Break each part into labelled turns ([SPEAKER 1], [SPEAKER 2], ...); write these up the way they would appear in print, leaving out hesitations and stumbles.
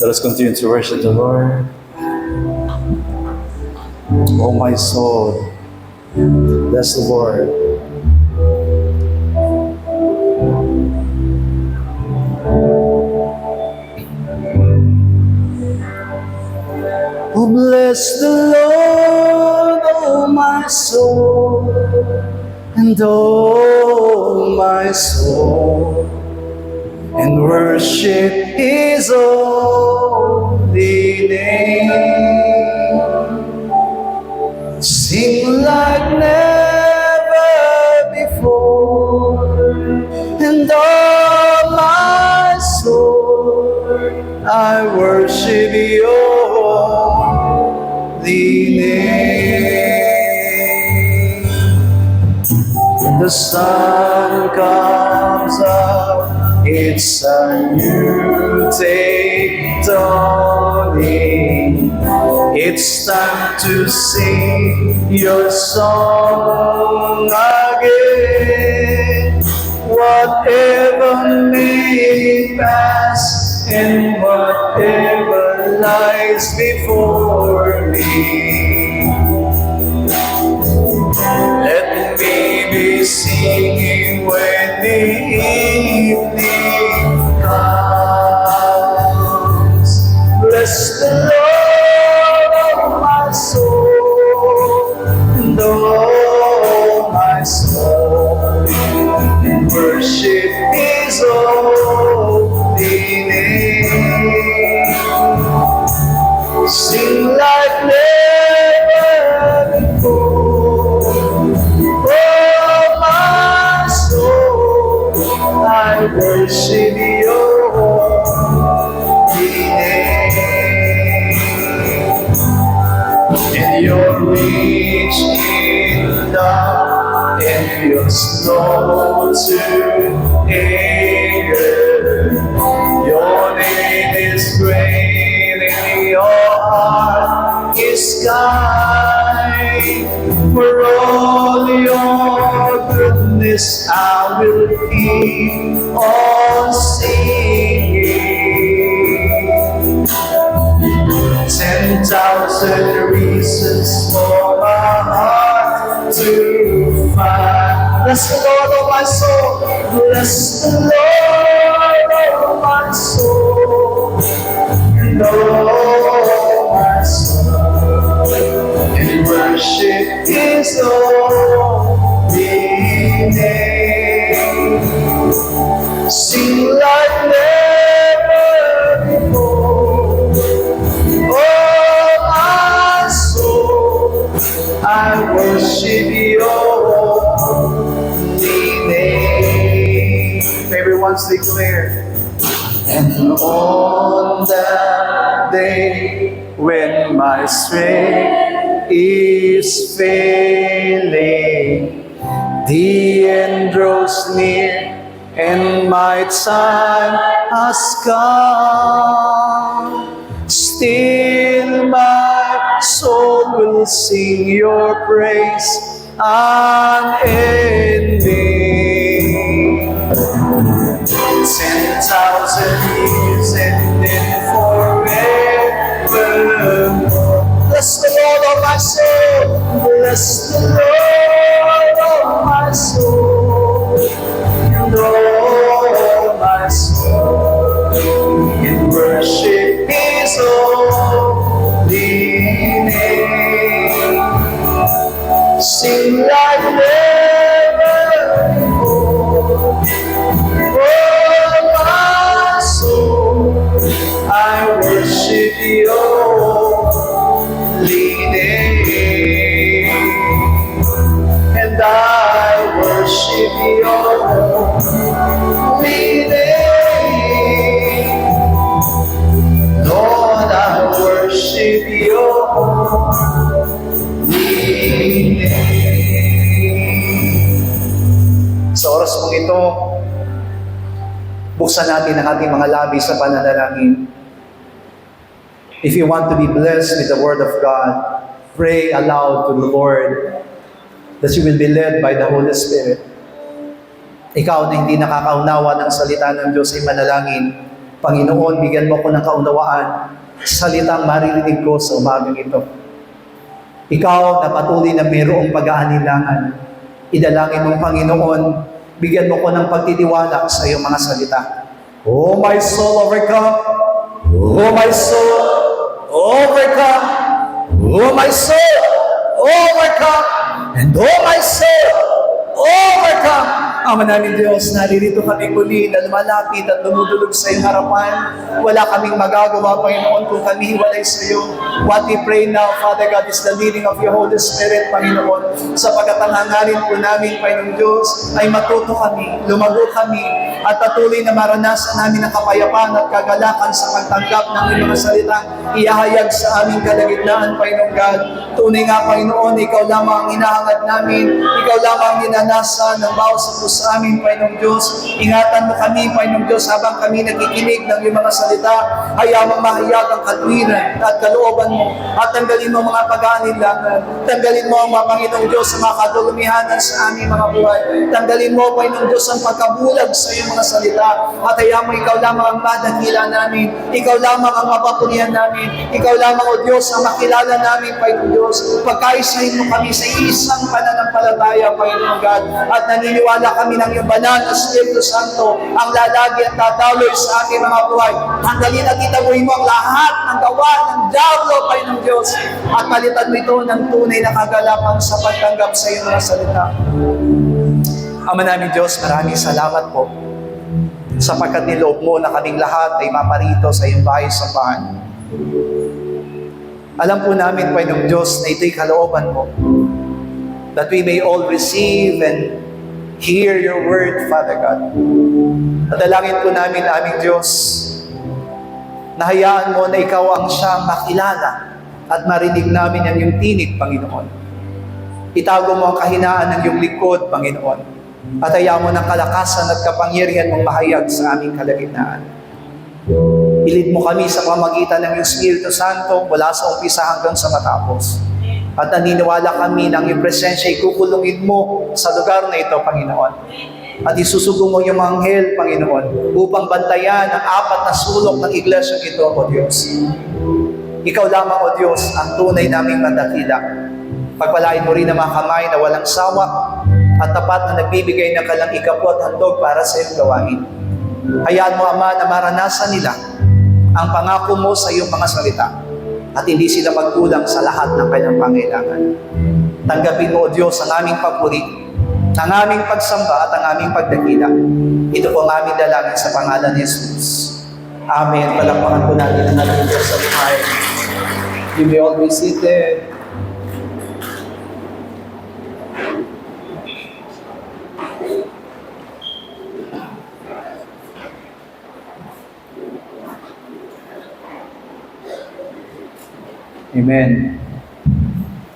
[SPEAKER 1] Let us continue to worship the Lord. Oh my soul, bless the Lord. Oh, bless the Lord, oh my soul, and oh my soul, and worship His holy name. Sing like never before, and all my soul, I worship Your holy name. The sun comes up, it's a new day dawning. It's time to sing Your song again. Whatever may pass and whatever lies before me, let me be singing when the evening comes. Bless the Lord, oh my soul, and oh my soul, and worship His holy name. Sing like never before. Oh my soul, I worship Your holy name. And You're rich in love, and You're slow to anger. Your name is great, and Your heart is kind. For all Your goodness I will keep on singing. 10,000 reasons for my heart to find. Bless the Lord, oh my soul. Bless the Lord, oh my soul. And oh my soul, and worship His holy name. Sing like never before. Oh my soul, I worship Your holy name. Everyone's declare. And on that day when my strength is failing, the end draws near and my time has come. Still my soul will sing Your praise unending. 10,000 years and then forevermore. Bless the Lord, oh my soul. Bless the Lord, oh my soul. And oh my soul, and worship His holy name. Sing like never before. Oh my soul, I worship Your holy name. And I worship Your holy name. Lord, I worship Your holy name. Sa oras mong ito, buksan natin ang ating mga labi sa pananalangin. If you want to be blessed with the Word of God, pray aloud to the Lord that you will be led by the Holy Spirit. Ikaw na hindi nakakaunawa ng salita ng Diyos ay manalangin Panginoon, bigyan mo ko ng kaunawaan sa salitang maririnig ko sa umagang ito. Ikaw na patuloy na mayroong pag-aanilangan, idalangin mong Panginoon, bigyan mo ko ng pagtitiwala sa iyong mga salita. Oh my soul, overcome. Oh my soul, overcome. Oh my soul, overcome. And oh my soul, overcome. Ama namin Diyos, naririto kami muli na lumalapit at dumudulog sa iyong harapan. Wala kaming magagawa, Panginoon, kung kami hiwalay sa iyo. What we pray now, Father God, is the leading of your Holy Spirit, Panginoon. Sapagat ang hangarin po namin, Panginoon Diyos, ay matuto kami, lumago kami, at patuloy na maranasan namin ang kapayapaan at kagalakan sa pagtanggap ng iyong mga salitang ihahayag sa aming kalagitnaan, Panginoon God. Tunay nga, Panginoon, ikaw lamang ang hinahangad namin, ikaw lamang ang ninanasan ng bawat sa amin, Panginoong Diyos. Ingatan mo kami, Panginoong Diyos, habang kami nakikinig ng iyong mga salita. Hayamang mahayag ang katwiran at kalooban mo. At tanggalin mo mga pag-aanilangan. Tanggalin mo ang mga Panginoong Diyos sa mga kadulumihanan sa aming mga buhay. Tanggalin mo, Panginoong Diyos, ang pagkabulag sa iyong mga salita. At hayamang ikaw lamang ang madakila namin. Ikaw lamang ang mapapunihan namin. Ikaw lamang, O Diyos, ang makilala namin, Panginoong Diyos. Pagkaisahin mo kami sa isang pananampalataya, Panginoong God. At naniniwala kami ng iyong banal na Espiritu Santo ang lalagi at dadaloy sa aming mga buhay. Tanggalin at itaguhin mo ang lahat ng gawa ng diablo, Panginoong Diyos, at palitan mo ito ng tunay na kagalakan sa pagtanggap sa iyong mga salita. Ama namin Diyos, maraming salamat po sapagkat niloob mo na kaming lahat ay maparito sa iyong bahay-sambahan. Alam po namin, Panginoong Diyos, na ito'y kalooban mo, that we may all receive and hear your word, Father God. Nadalangin po namin, aming Diyos, na hayaan mo na ikaw ang siyang makilala at marinig namin ang iyong tinig, Panginoon. Itago mo ang kahinaan ng iyong likod, Panginoon, at hayaan mo ng kalakasan at kapangyarihan mong mahayag sa aming kalagitnaan. Ilid mo kami sa pamagitan ng iyong Espiritu Santo mula sa umpisa hanggang sa matapos. At naniniwala kami ng iyong presensya ikukulungin mo sa lugar na ito, Panginoon. At isusugong mo yung mga anghel, Panginoon, upang bantayan ang apat na sulok ng iglesia ito, O Diyos. Ikaw lamang, O Diyos, ang tunay naming madakila. Pagpalain mo rin ang mga kamay na walang sawa at tapat na nagbibigay ng kalang ikapu at handog para sa iyong gawain. Hayaan mo, Ama, na maranasan nila ang pangako mo sa iyong mga salita at hindi sila magkulang sa lahat ng kanyang pangailangan. Tanggapin mo, O Diyos, ang aming papuri, ang aming pagsamba at ang aming pagdakila. Ito po ang aming dalangin sa pangalan ni Jesus. Amen. Palakpakan po natin ang ating Diyos sa buhay. You may all be seated. Amen.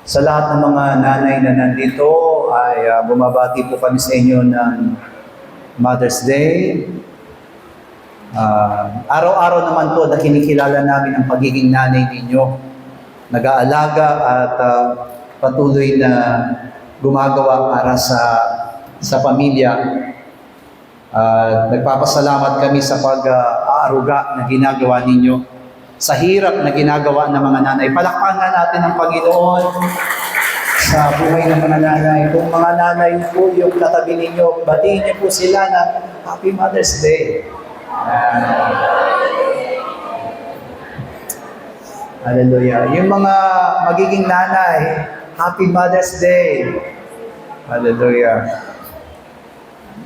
[SPEAKER 1] Sa lahat ng mga nanay na nandito ay bumabati po kami sa inyo ng Mother's Day. Araw-araw naman po na kinikilala namin ang pagiging nanay ninyo. Nag-aalaga at patuloy na gumagawa para sa pamilya. Nagpapasalamat kami sa pag-aaruga na ginagawa ninyo. Sa hirap na ginagawa ng mga nanay. Palakpakan natin ang Panginoon sa buhay ng mga nanay. Kung mga nanay po yung katabi ninyo, batiin niyo po sila na Happy Mother's Day. Hallelujah. Yung mga magiging nanay, Happy Mother's Day. Hallelujah.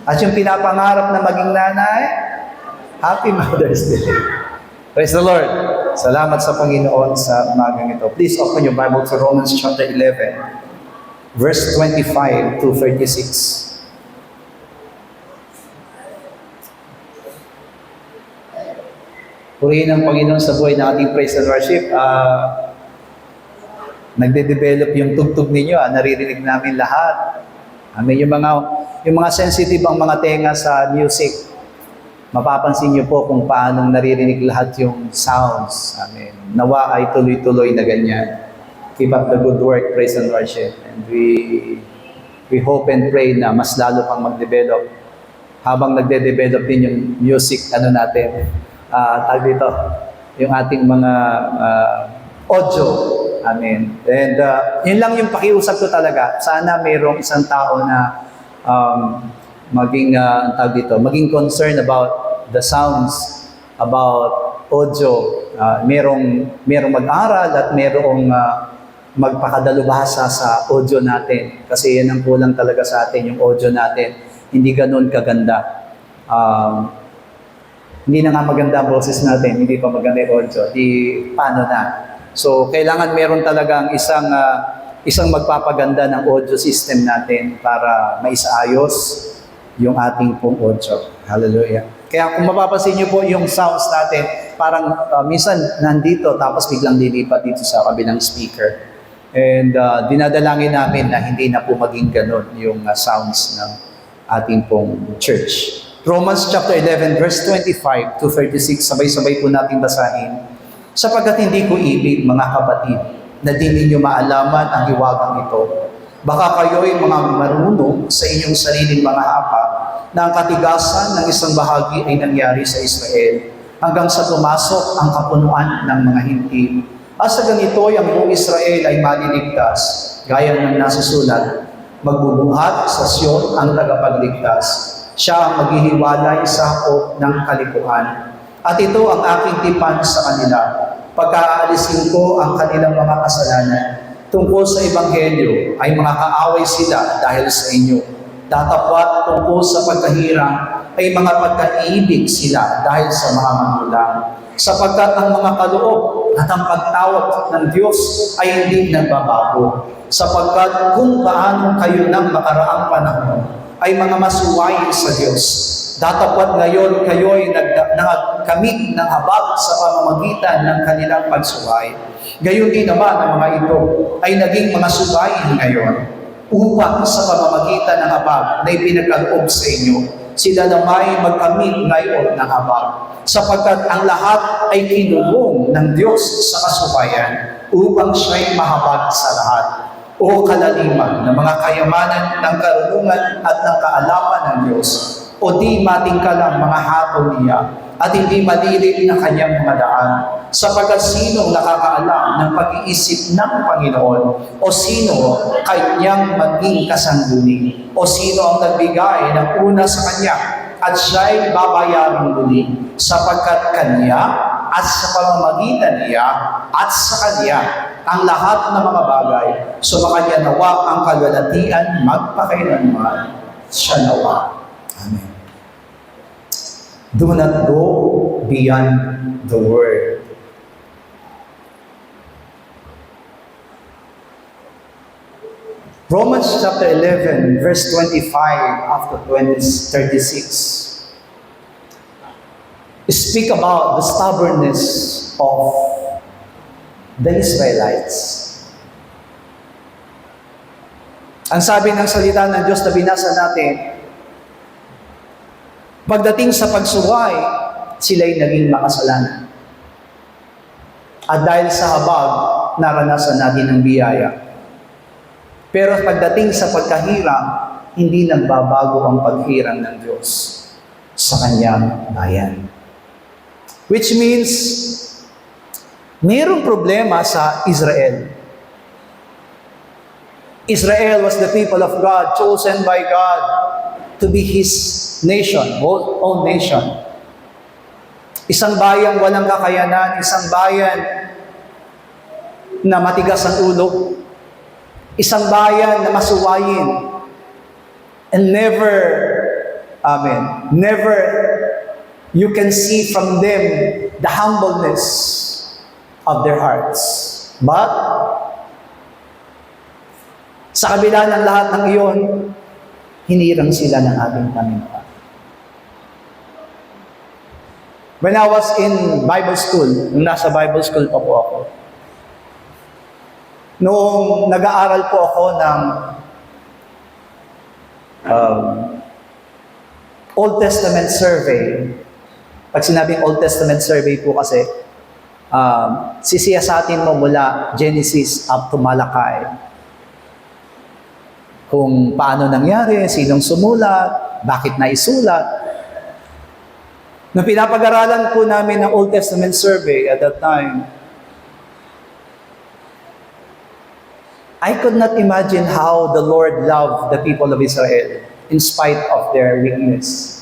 [SPEAKER 1] At yung pinapangarap na maging nanay, Happy Mother's Day. Praise the Lord. Salamat sa Panginoon sa umagang ito. Please open your Bible to Romans chapter 11, verse 25 to 36. Purihin ang Panginoon sa buhay ng ating praise and worship. Nagde-develop yung tugtog ninyo. Naririnig namin lahat. Amen. Yung mga sensitive ang mga tenga sa music. Mapapansin niyo po kung paano naririnig lahat yung sounds. Amen. Nawa ay tuloy-tuloy na ganyan. Keep up the good work, praise and worship. And we hope and pray na mas lalo pang mag-develop. Habang nagde-develop din yung music natin, tawag dito, yung ating mga audio. Amen. And yun lang yung pakiusap ko talaga. Sana mayroong isang tao na maging concerned about the sounds, about audio. Merong mag-aral at merong magpakadalubhasa sa audio natin. Kasi yan ang kulang talaga sa atin, yung audio natin. Hindi ganun kaganda. Hindi na nga maganda ang boses natin, hindi pa maganda yung audio. Di paano na? So, kailangan meron talagang isang magpapaganda ng audio system natin para maisaayos yung ating pong audio. Hallelujah. Kaya kung mapapansin niyo po yung sounds natin, parang minsan nandito tapos biglang lilipat dito sa kabilang speaker. And dinadalangin namin na hindi na po maging ganun yung sounds ng ating pong church. Romans chapter 11 verse 25 to 36, sabay-sabay po natin basahin. Sapagkat hindi ko ibig, mga kapatid, na di ninyo maalaman ang hiwagang ito. Baka kayo'y mga marunong sa inyong sariling mga hapa na ang katigasan ng isang bahagi ay nangyari sa Israel hanggang sa pumasok ang kapunuan ng mga Hintil. At sa ganito, ang buong Israel ay maliligtas, gaya ng nasusulat, magbubuhat sa Sion ang tagapagligtas. Siya ang maghihiwalay sa hapok ng kalikuan. At ito ang aking tipan sa kanila. Pagkaalisin ko ang kanilang mga kasalanan tungkol sa Ebanghelyo ay mga kaaway sila dahil sa inyo. Datapwat tungkol sa pagkahirang ay mga pagkaibig sila dahil sa mga manulang. Sapagkat ang mga kaloob at ang pagtawag ng Diyos ay hindi nagbabago. Sapagkat kung paano kayo ng makaraang panahon ay mga masuwayin sa Diyos. Datapwat ngayon kayo'y nagkamit ng habag sa pamamagitan ng kanilang pagsuway. Gayon din naman ang mga ito ay naging mga subayin ngayon upang sa pamamagitan ng habag na ipinagkaloob sa inyo, sila namay magkamit ngayon ng habag. Sapagkat ang lahat ay kinulong ng Diyos sa kasubayan upang siya'y mahabag sa lahat. O kalaliman ng mga kayamanan ng karunungan at ng kaalaman ng Diyos, o di matingkalang mga hatol niya, at hindi madilim na kanyang mga daan, sapagkat sino nakakaalam ng pag-iisip ng Panginoon, o sino kanyang maging kasangguni, o sino ang nagbigay ng una sa kanya, at siya'y babayaran muli, sapagkat kanya, at sa pamamagitan niya, at sa kanya, ang lahat ng mga bagay, so makanya nawa ang kalwalatian magpakailanman, siya nawa. Amen. Do not go beyond the word. Romans chapter 11, verse 25 up to 36 speak about the stubbornness of the Israelites. Ang sabi ng salita ng Diyos na binasa natin, pagdating sa pagsuway, sila'y naging makasalanan. At dahil sa habag, naranasan natin ang biyaya. Pero pagdating sa pagkahirang, hindi nagbabago ang paghirang ng Diyos sa kanyang bayan. Which means, mayroong problema sa Israel. Israel was the people of God, chosen by God to be His nation, own nation. Isang bayang walang kakayanan, isang bayan na matigas ang ulo, isang bayan na masuwayin, and never you can see from them the humbleness of their hearts. But, sa kabila ng lahat ng iyon, hinirang sila ng ating Panginoon. When I was in Bible school, nung nasa Bible school pa po ako, noong nag-aaral po ako ng Old Testament survey, pag sinabing Old Testament survey po kasi, sisiyasatin mo mula Genesis up to Malachi. Kung paano nangyari, sinong sumulat, bakit naisulat. Nung pinapag-aralan po namin ng Old Testament survey at that time, I could not imagine how the Lord loved the people of Israel in spite of their weakness.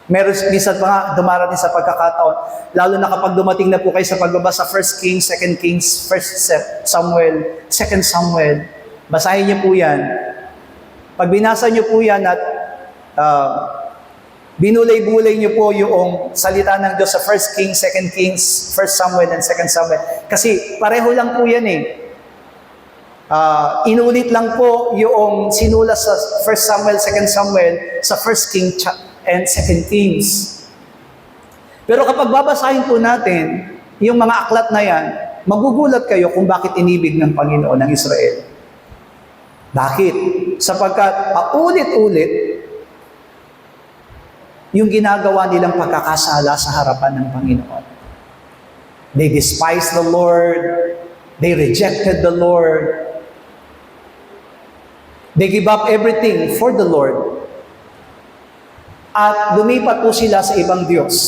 [SPEAKER 1] Meron minsan pa nga dumarating sa pagkakataon, lalo na kapag dumating na po kayo sa pagbabasa 1 Kings, 2 Kings, 1 Samuel, 2 Samuel, basahin niyo po yan. Pag binasa niyo po yan at binulay-bulay niyo po yung salita ng Diyos sa 1 Kings, 2 Kings, 1 Samuel, and 2 Samuel. Kasi pareho lang po yan eh. Inulit lang po yung sinula sa 1 Samuel, 2 Samuel, sa 1 King and 2 Kings. Pero kapag babasahin po natin yung mga aklat na yan, magugulat kayo kung bakit inibig ng Panginoon ng Israel. Bakit? Sapagkat paulit-ulit yung ginagawa nilang pagkakasala sa harapan ng Panginoon. They despised the Lord. They rejected the Lord. They give up everything for the Lord. At lumipat po sila sa ibang Diyos.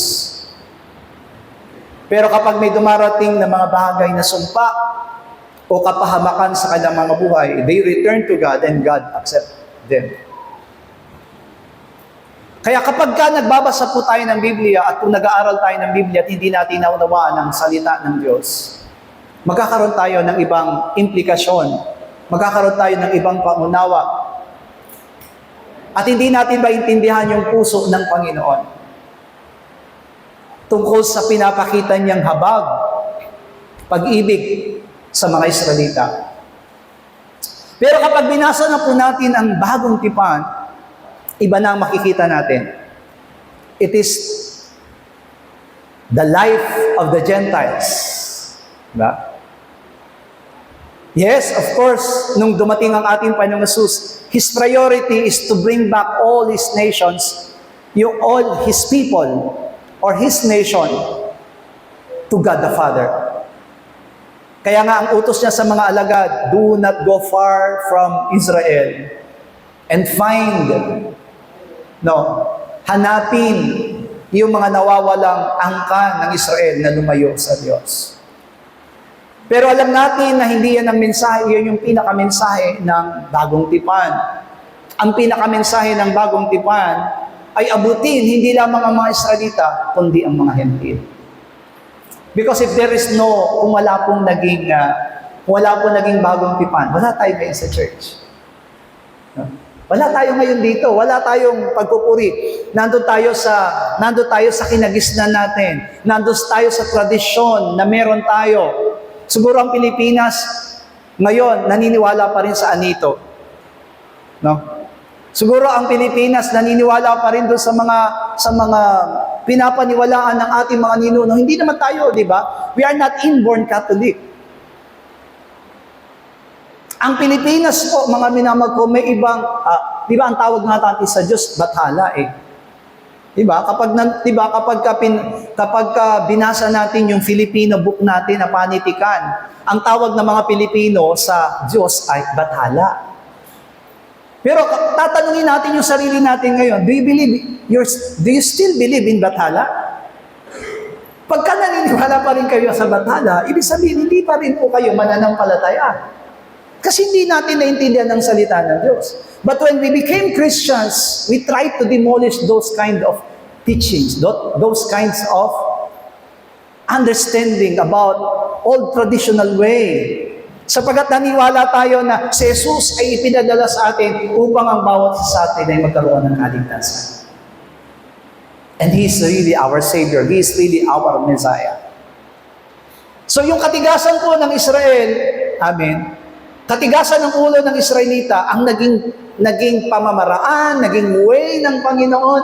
[SPEAKER 1] Pero kapag may dumarating na mga bagay na sumpa o kapahamakan sa kanilang mga buhay, they return to God and God accept them. Kaya kapag nagbabasa po tayo ng Biblia at kung nag-aaral tayo ng Biblia at hindi natin naunawaan ang salita ng Diyos, magkakaroon tayo ng ibang implikasyon. Magkakaroon tayo ng ibang pangunawa. At hindi natin maintindihan yung puso ng Panginoon tungkol sa pinapakita niyang habag, pag-ibig sa mga Israelita. Pero kapag binasa na po natin ang bagong tipan, iba na ang makikita natin. It is the life of the Gentiles. Diba? Yes, of course, nung dumating ang ating Panginoong Jesus, His priority is to bring back all His nations, all His people, or His nation, to God the Father. Kaya nga ang utos niya sa mga alagad, do not go far from Israel and hanapin yung mga nawawalang angkan ng Israel na lumayo sa Diyos. Pero alam natin na hindi yan ang mensahe, yan yung pinakamensahe ng bagong tipan. Ang pinakamensahe ng bagong tipan ay abutin hindi lamang ang mga Israelita, kundi ang mga Hentil. Because if there is kung wala pong naging bagong tipan, wala tayo ngayon sa church. Wala tayo ngayon dito, wala tayong pagpupuri. Nandun tayo sa kinagisnan natin. Nandun tayo sa tradisyon na meron tayo. Siguro ang Pilipinas ngayon naniniwala pa rin sa anito. No? Siguro ang Pilipinas naniniwala pa rin doon sa mga pinapaniwalaan ng ating mga ninuno. Hindi naman tayo, di ba? We are not inborn Catholic. Ang Pilipinas po, mga minamag ko, may ibang, di ba ang tawag nga natin sa Diyos, bathala eh. Diba? Kapag binasa natin yung Filipino book natin na panitikan, ang tawag ng mga Pilipino sa Diyos ay bathala. Pero tatanungin natin yung sarili natin ngayon, do you still believe in bathala? Pagka naniniwala pa rin kayo sa bathala, ibig sabihin, hindi pa rin po kayo mananampalataya. Kasi hindi natin naintindihan ang salita ng Diyos. But when we became Christians, we tried to demolish those kind of teachings, those kinds of understanding about old traditional way. Sapagat naniwala tayo na si Jesus ay ipinadala sa atin upang ang bawat isa sa atin ay magkaroon ng kaligtasan. And He is really our Savior. He is really our Messiah. So yung katigasan po ng Israel, amen, katigasan ng ulo ng Israelita ang naging pamamaraan, naging way ng Panginoon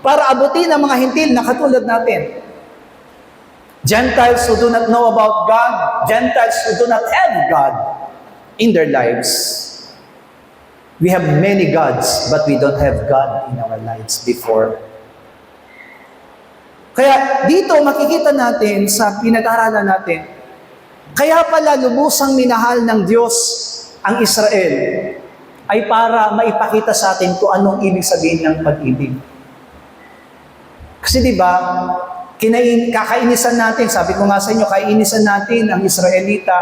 [SPEAKER 1] para abutin ang mga Hentil na katulad natin. Gentiles who do not know about God, Gentiles who do not have God in their lives. We have many gods, but we don't have God in our lives before. Kaya dito makikita natin sa pinag-aralan natin, kaya pala lubusang minahal ng Diyos ang Israel ay para maipakita sa atin kung anong ibig sabihin ng pag-ibig. Kasi di ba, kakainisan natin, sabi ko nga sa inyo, kainisan natin ang Israelita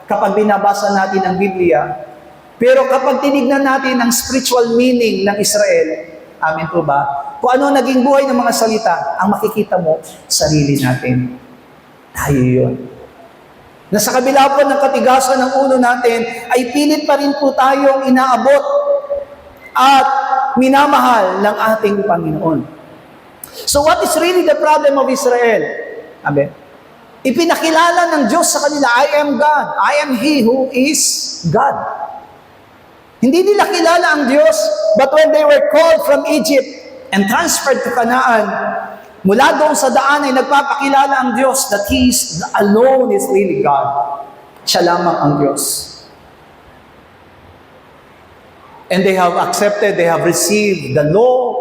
[SPEAKER 1] kapag binabasa natin ang Biblia. Pero kapag tinignan natin ang spiritual meaning ng Israel, amin po ba? Kung ano naging buhay ng mga salita, ang makikita mo, sarili natin. Tayo yun. Na sa kabila po ng katigasan ng ulo natin, ay pilit pa rin po tayong inaabot at minamahal ng ating Panginoon. So what is really the problem of Israel? Amen. Ipinakilala ng Diyos sa kanila, I am God. I am He who is God. Hindi nila kilala ang Diyos, but when they were called from Egypt and transferred to Canaan, mula doon sa daan ay nagpapakilala ang Diyos that He is alone is really God. Siya lamang ang Diyos. And they have accepted, they have received the law.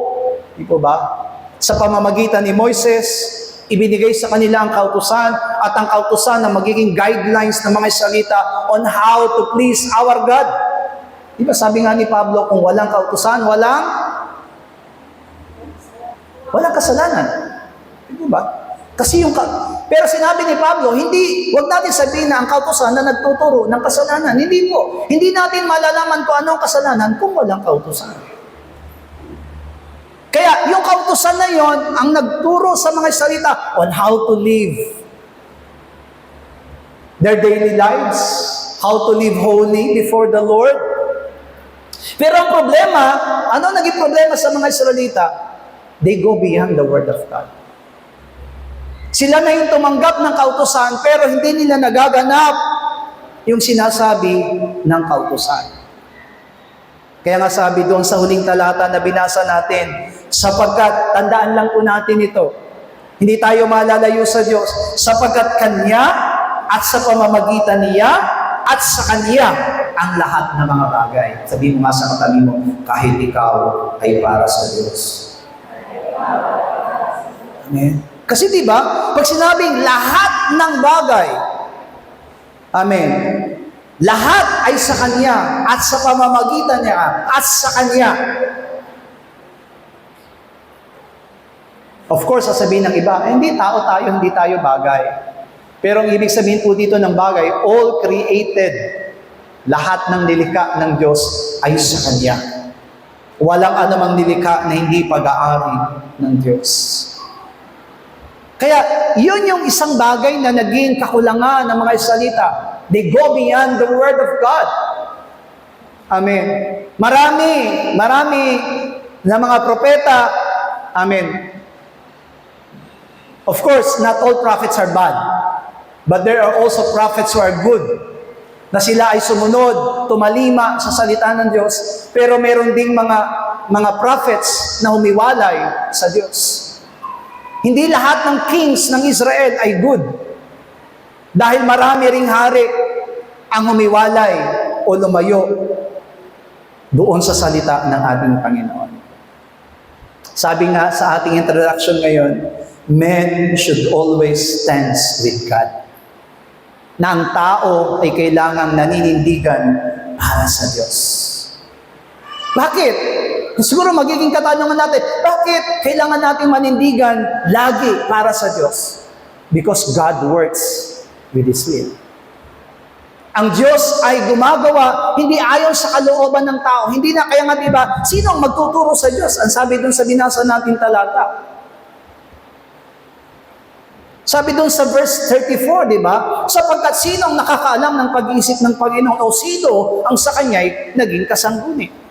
[SPEAKER 1] Di po ba? Sa pamamagitan ni Moises, ibinigay sa kanila ang kautusan at ang kautusan na magiging guidelines ng mga salita on how to please our God. Di ba sabi nga ni Pablo, kung walang kautusan, walang kasalanan. Di ba? Kasi pero sinabi ni Pablo, wag natin sabihin na ang kautusan na nagtuturo ng kasalanan. Hindi po. Hindi natin malalaman kung anong kasalanan kung walang kautusan. Kaya yung kautusan na yon ang nagturo sa mga salita on how to live their daily lives, how to live holy before the Lord. Pero ang problema, ano naging problema sa mga Israelita? They go beyond the Word of God. Sila na yung tumanggap ng kautusan, pero hindi nila nagaganap yung sinasabi ng kautusan. Kaya nga sabi doon sa huling talata na binasa natin, sapagkat, tandaan lang po natin ito, hindi tayo malalayo sa Diyos, sapagkat Kanya at sa pamamagitan niya at sa Kanya ang lahat ng mga bagay. Sabihin mo nga sa katabi mo, kahit ikaw ay para sa Diyos. Amen. Kasi diba, pag sinabing lahat ng bagay, amen, lahat ay sa Kanya at sa pamamagitan niya at sa Kanya. Of course, sasabihin ng iba, hindi tao tayo, hindi tayo bagay. Pero ang ibig sabihin po dito ng bagay, all created, lahat ng nilikha ng Diyos ay sa Kanya. Walang anumang nilikha na hindi pag-aari ng Diyos. Kaya, yun yung isang bagay na naging kakulangan ng mga salita. They go beyond the Word of God. Amen. Marami na mga propeta, amen. Of course, not all prophets are bad. But there are also prophets who are good. Na sila ay sumunod, tumalima sa salita ng Diyos. Pero meron ding mga prophets na humiwalay sa Diyos. Hindi lahat ng kings ng Israel ay good. Dahil marami ring hari ang humiwalay o lumayo doon sa salita ng ating Panginoon. Sabi nga sa ating introduction ngayon, men should always stand with God. Na ang tao ay kailangang naninindigan para sa Diyos. Bakit? Siguro magiging katanungan natin, bakit kailangan natin manindigan lagi para sa Diyos? Because God works with His will. Ang Diyos ay gumagawa, hindi ayon sa kalooban ng tao. Hindi na, kaya nga diba, sino ang magtuturo sa Diyos? Ang sabi dun sa binasa natin talata. Sabi doon sa verse 34, di ba? Sapagkat sino ang nakakaalam ng pag-iisip ng Panginoon o sino ang sa Kanya'y naging kasangguni?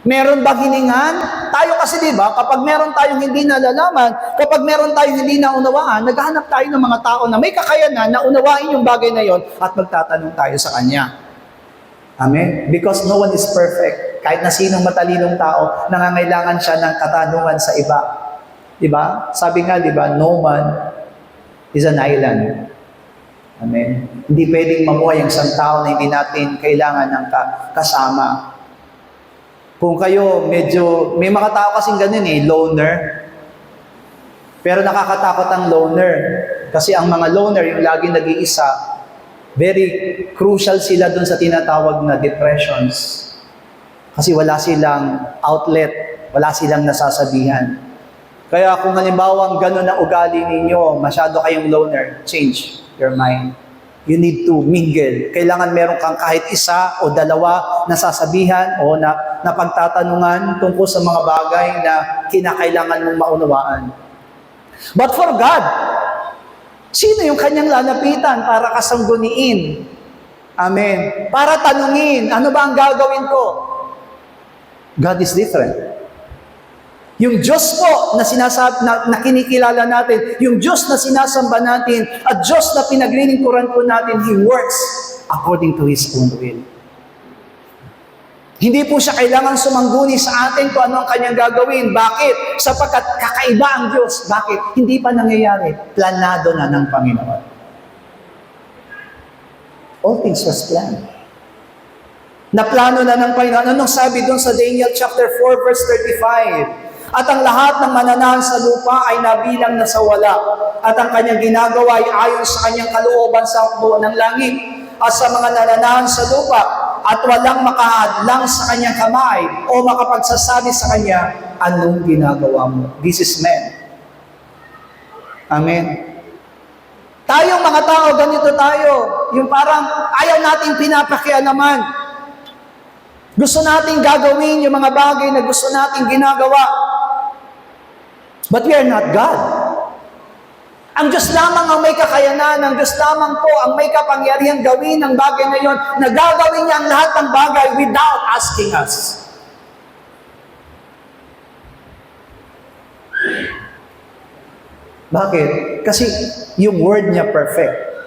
[SPEAKER 1] Meron ba hiningan? Tayo kasi di ba, kapag meron tayong hindi nalalaman, kapag meron tayong hindi naunawaan, naghahanap tayo ng mga tao na may kakayanan na unawain yung bagay na yon at magtatanong tayo sa Kanya. Amen? Because no one is perfect. Kahit na sinong matalinong tao, nangangailangan siya ng katanungan sa iba. Di ba? Sabi nga, di ba, no man is an island. Amen. Hindi pwedeng mamuhay ang isang tao na hindi natin kailangan ng kasama. Kung kayo medyo, may mga tao kasing ganun loner. Pero nakakatakot ang loner. Kasi ang mga loner, yung laging nag-iisa, very crucial sila dun sa tinatawag na depressions. Kasi wala silang outlet, wala silang nasasabihan. Kaya kung halimbawa ganun ang ugali ninyo, masyado kayong loner, change your mind. You need to mingle. Kailangan meron kang kahit isa o dalawa na sasabihan o na pagtatanungan tungkol sa mga bagay na kinakailangan mong maunawaan. But for God, sino yung kanyang lalapitan para kasangguniin? Amen. Para tanungin, ano ba ang gagawin ko? God is different. Yung Diyos po na na kinikilala natin, yung Diyos na sinasamba natin, at Diyos na pinaglilingkuran po natin, He works according to His own will. Hindi po siya kailangan sumangguni sa atin kung ano ang kanyang gagawin. Bakit? Sapagkat kakaiba ang Diyos. Bakit? Hindi pa nangyayari. Planado na ng Panginoon. All things was planned. Naplano na ng Panginoon. Anong sabi doon sa Daniel chapter 4 verse 35? At ang lahat ng mananahan sa lupa ay nabilang na sa wala. At ang kanyang ginagawa ay ayon sa kanyang kalooban sa buo ng langit at sa mga nananahan sa lupa. At walang makahadlang sa kanyang kamay o makapagsasabi sa kanya, anong ginagawa mo? This is man. Amen. Tayong mga tao, ganito tayo. Yung parang ayaw nating pinapakialaman. Gusto nating gagawin yung mga bagay na gusto nating ginagawa. But we are not God. Ang Diyos lamang ang may kakayanan, ang Diyos lamang po ang may kapangyarihan gawin ang bagay na yon, na gagawin niya ang lahat ng bagay without asking us. Bakit? Kasi yung word niya perfect.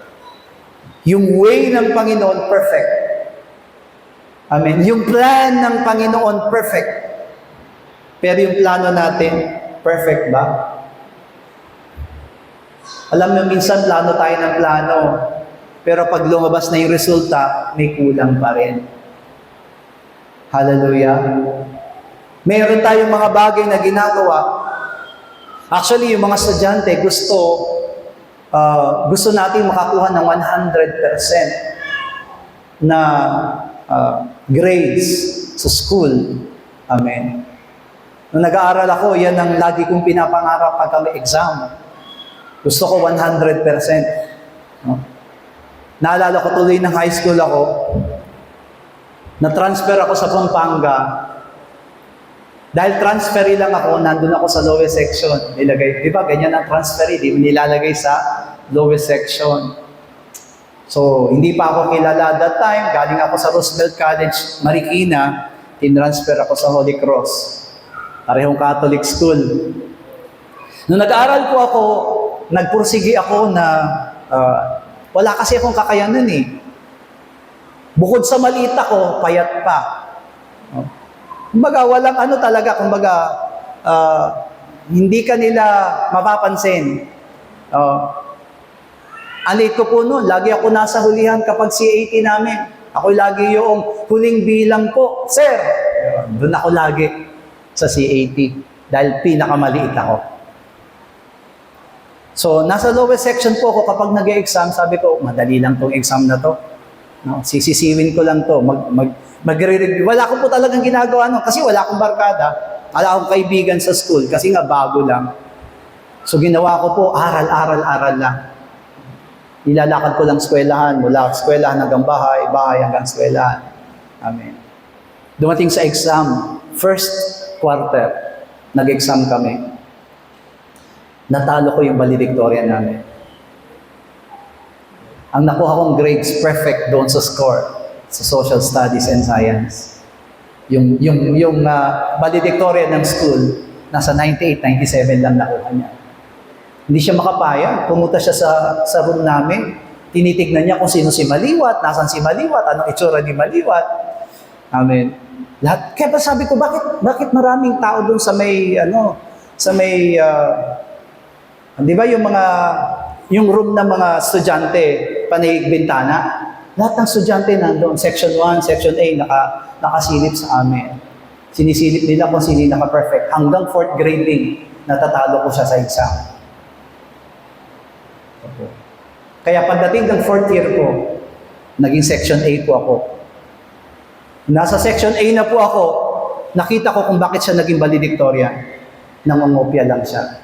[SPEAKER 1] Yung way ng Panginoon perfect. Amen. Yung plan ng Panginoon perfect. Pero yung plano natin, perfect ba? Alam mo, minsan plano tayo ng plano, pero pag lumabas na yung resulta, may kulang pa rin. Hallelujah. Meron tayong mga bagay na ginagawa. Actually, yung mga estudyante, gusto natin makakuha ng 100% na grades sa school. Amen. Nung nag-aaral ako, yan ang lagi kong pinapangarap pagka may exam. Gusto ko 100%. No? Naalala ko tuloy ng high school ako, na-transfer ako sa Pampanga. Dahil transferee lang ako, nandun ako sa lowest section. Nilagay, di ba, ganyan ang transferee, di nilalagay sa lowest section. So, hindi pa ako kilala that time. Galing ako sa Roosevelt College, Marikina. Tinransfer ako sa Holy Cross. Parehong Catholic school. Nung nag-aaral po ako, nagpursigi ako na wala kasi akong kakayanan eh. Bukod sa maliit ako, payat pa. Kumbaga, walang ano talaga, kumbaga, hindi ka nila mapapansin. Ang liit ko po noon, lagi ako nasa hulihan kapag CAT namin. Ako lagi yung huling bilang po. Sir, doon ako lagi sa CAT dahil pinakamaliit ako. So, nasa lowest section po ako kapag nag-e-exam, sabi ko, madali lang tong exam na to. No, sisisiwin ko lang to. Magre-review. Wala ko po talagang ginagawa kasi wala akong barkada. Wala akong kaibigan sa school kasi nga bago lang. So, ginawa ko po, aral lang. Ilalakad ko lang eskwelahan, mula eskwelahan hanggang bahay, bahay hanggang eskwelahan. Amen. Dumating sa exam, first quarter, nag-exam kami. Natalo ko yung valedictorian namin. Ang nakuha kong grades, perfect doon sa score, sa social studies and science. Yung valedictorian ng school, nasa 98, 97 lang nakuha niya. Hindi siya makapaya. Pumunta siya sa room namin. Tinitignan niya kung sino si Maliwat, nasan si Maliwat, anong itsura ni Maliwat. Amen. Lahat. Kaya sabi ko, bakit maraming tao doon sa may, di ba yung room ng mga estudyante, panahig bintana, lahat ng estudyante nandoon, section 1, section A, nakasilip sa amin. Sinisilip nila kung sino naka-perfect. Hanggang 4th grading, natatalo ko siya sa exam. Kaya pagdating ng 4th year ko, naging section A po ako. Nasa section A na po ako, nakita ko kung bakit siya naging valedictorian. Nangungopia lang siya.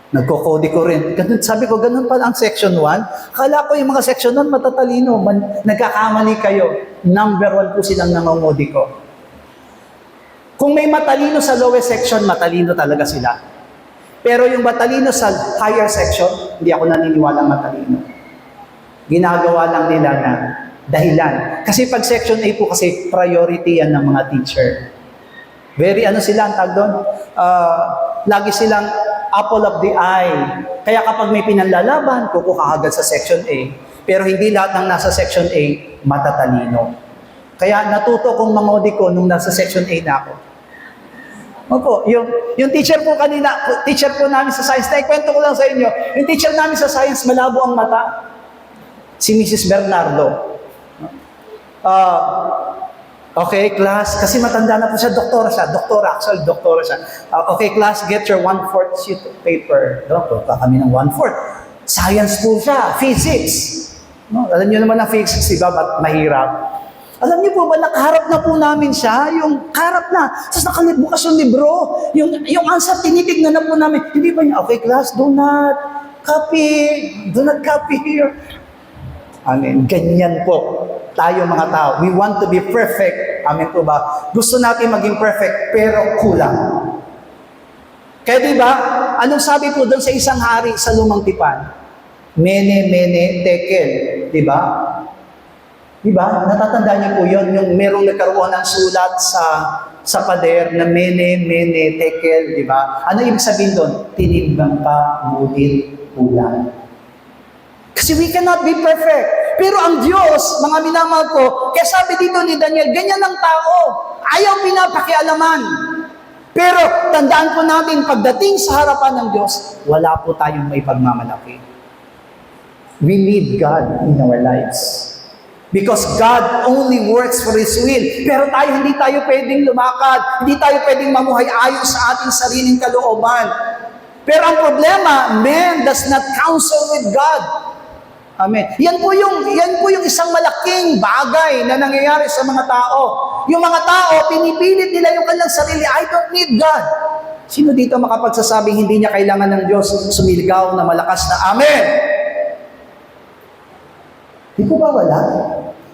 [SPEAKER 1] Nagko-kode ko rin. Ganun, sabi ko, ganun pala ang section 1. Akala ko yung mga section 1 matatalino. Nagkakamali kayo. Number 1 po silang nangungodi ko. Kung may matalino sa lowest section, matalino talaga sila. Pero yung matalino sa higher section, hindi ako naniniwala matalino. Ginagawa lang nila na dahilan. Kasi pag section A po kasi priority yan ng mga teacher. Very sila ang tag doon? Lagi silang apple of the eye. Kaya kapag may pinanlalaban, kukuha agad sa section A. Pero hindi lahat ng nasa section A matatalino. Kaya natuto kong mangodi ko nung nasa section A na ako. Opo, yung teacher po kanina, teacher po namin sa science, naikwento ko lang sa inyo, yung teacher namin sa science, malabo ang mata. Si Mrs. Bernardo. Okay, class, kasi matanda na po siya, doktora siya. Okay, class, get your 1/4 sheet of paper. Doon, kami ng 1/4. Science po siya, physics. No? Alam niyo naman ang physics, diba? Ba't mahirap? Alam niyo po ba, nakaharap na po namin siya, yung harap na, tapos nakalibukas yung libro, yung answer, tinitignan na po namin. Hindi ba niya, okay, class, do not copy here. Amen. Ganyan po tayo mga tao. We want to be perfect. Amen po ba? Gusto natin maging perfect, pero kulang. Kaya diba, anong sabi po doon sa isang hari sa Lumang Tipan? Mene, mene, tekel. Diba? Diba? Natatandaan niyo po yun, yung merong nagkaroon ng sulat sa pader na mene, mene, tekel. Diba? Ano ibig sabihin doon? Tinimbang ka, ngunit kulang. Kasi we cannot be perfect. Pero ang Diyos, mga minamahal ko, kaya sabi dito ni Daniel, ganyan ang tao. Ayaw pinapakialaman. Pero tandaan po natin, pagdating sa harapan ng Diyos, wala po tayong may pagmamalaki. We need God in our lives. Because God only works for His will. Pero hindi tayo pwedeng lumakad, hindi tayo pwedeng mamuhay ayon sa ating sariling kalooban. Pero ang problema, man does not counsel with God. Amen. Yan po yung isang malaking bagay na nangyayari sa mga tao. Yung mga tao, pinipilit nila yung kanilang sarili, I don't need God. Sino dito makapagsasabing hindi niya kailangan ng Diyos sumiligaw na malakas na Amen? Di po ba wala?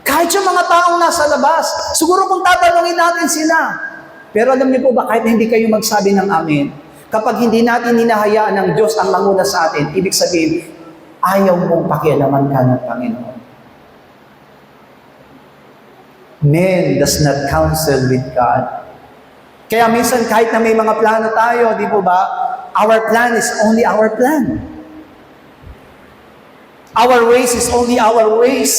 [SPEAKER 1] Kahit yung mga taong nasa labas, siguro kung tatanungin natin sila. Pero alam niyo po ba, kahit hindi kayo magsabi ng Amen, kapag hindi natin hinahayaan ng Diyos ang manguna sa atin, ibig sabihin, ayaw mong pakialaman ka ng Panginoon. Man does not counsel with God. Kaya minsan kahit na may mga plano tayo, di po ba, our plan is only our plan. Our ways is only our ways.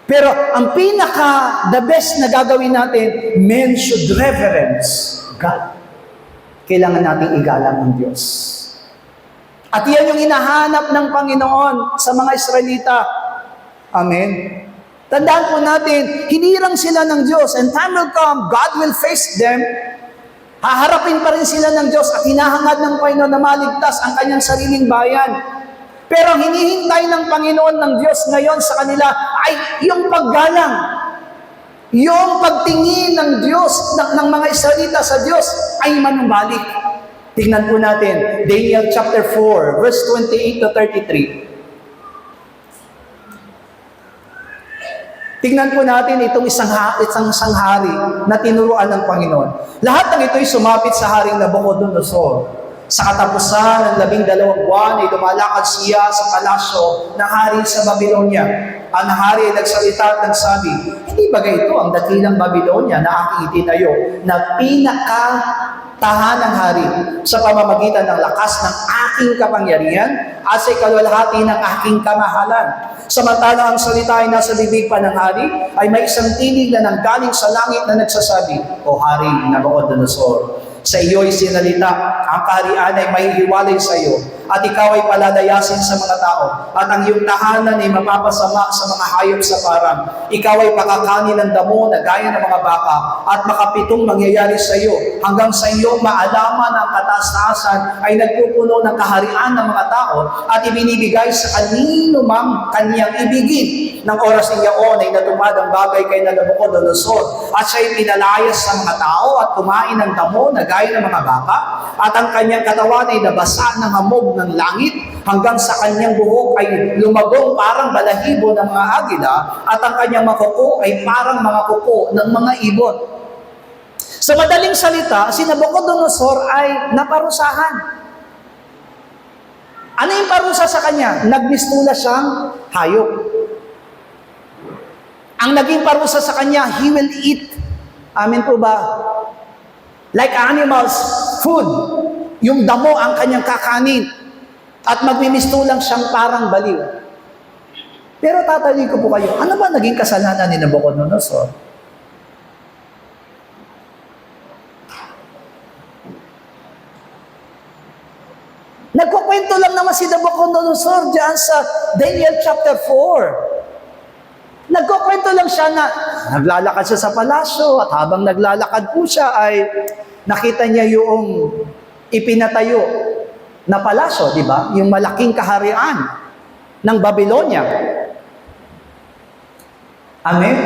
[SPEAKER 1] Pero ang the best na gagawin natin, men should reverence God. Kailangan nating igalang ang Diyos. At yan yung hinahanap ng Panginoon sa mga Israelita. Amen. Tandaan po natin, hinirang sila ng Diyos, and time will come, God will face them. Haharapin pa rin sila ng Diyos at hinahangad ng Panginoon na maligtas ang kanyang sariling bayan. Pero ang hinihintay ng Panginoon ng Diyos ngayon sa kanila ay yung paggalang. Yung pagtingin ng Diyos, ng mga Israelita sa Diyos ay manumbalik. Tingnan po natin, Daniel chapter 4, verse 28 to 33. Tingnan po natin itong isang hari na tinuruan ng Panginoon. Lahat ng ito'y sumapit sa haring Nabucodonosor. Sa katapusan ng 12 buwan ay lumalakad siya sa palasyo ng hari sa Babylonia. Ang hari ay nagsalita at nagsabi, hindi ba ito ang dakilang Babylonia na aking itinayo na pinakatahanang hari sa pamamagitan ng lakas ng aking kapangyarihan at sa ikalwalhati ng aking kamahalan? Samantalang ang salita ay nasa bibig pa ng hari, ay may isang tinig na nanggaling sa langit na nagsasabi, O Hari Nabucodonosor, sa iyo'y sinalita, ang kaharian ay mahihiwalay sa iyo, at ikaw ay palalayasin sa mga tao, at ang iyong tahanan ay mapapasama sa mga hayop sa parang. Ikaw ay pakakanin ng damo na gaya ng mga baka, at makapitong mangyayari sa iyo, hanggang sa iyo maalaman ang kataas-taasan ay nagpupuno ng kaharian ng mga tao, at ibinibigay sa kanino mang kanyang ibigin. Ng oras ng yaon ay natumad ang bagay kay Nabucodonosor, at siya'y pinalayas sa mga tao at kumain ng damo na gaya ng mga baka, at ang kanyang katawan ay nabasa ng hamog ng langit, hanggang sa kanyang buhok ay lumagong parang balahibo ng mga agila, at ang kanyang mga kuko ay parang mga kuko ng mga ibon. Sa madaling salita, si Nabucodonosor ay naparusahan. Ano yung parusa sa kanya? Nagmistula siyang hayop. Ang naging parusa sa kanya, he will eat. Amin po ba? Like animals, food. Yung damo ang kanyang kakanin. At magmimistulang siyang parang baliw. Pero tatanungin ko po kayo, ano ba naging kasalanan ni Nabucodonosor? Nagkukwento lang naman si Nabucodonosor diyan sa Daniel chapter 4. Nagkukwento lang siya na naglalakad siya sa palasyo, at habang naglalakad po siya ay nakita niya yung ipinatayo na palasyo, di ba? Yung malaking kaharian ng Babylonia. Amen?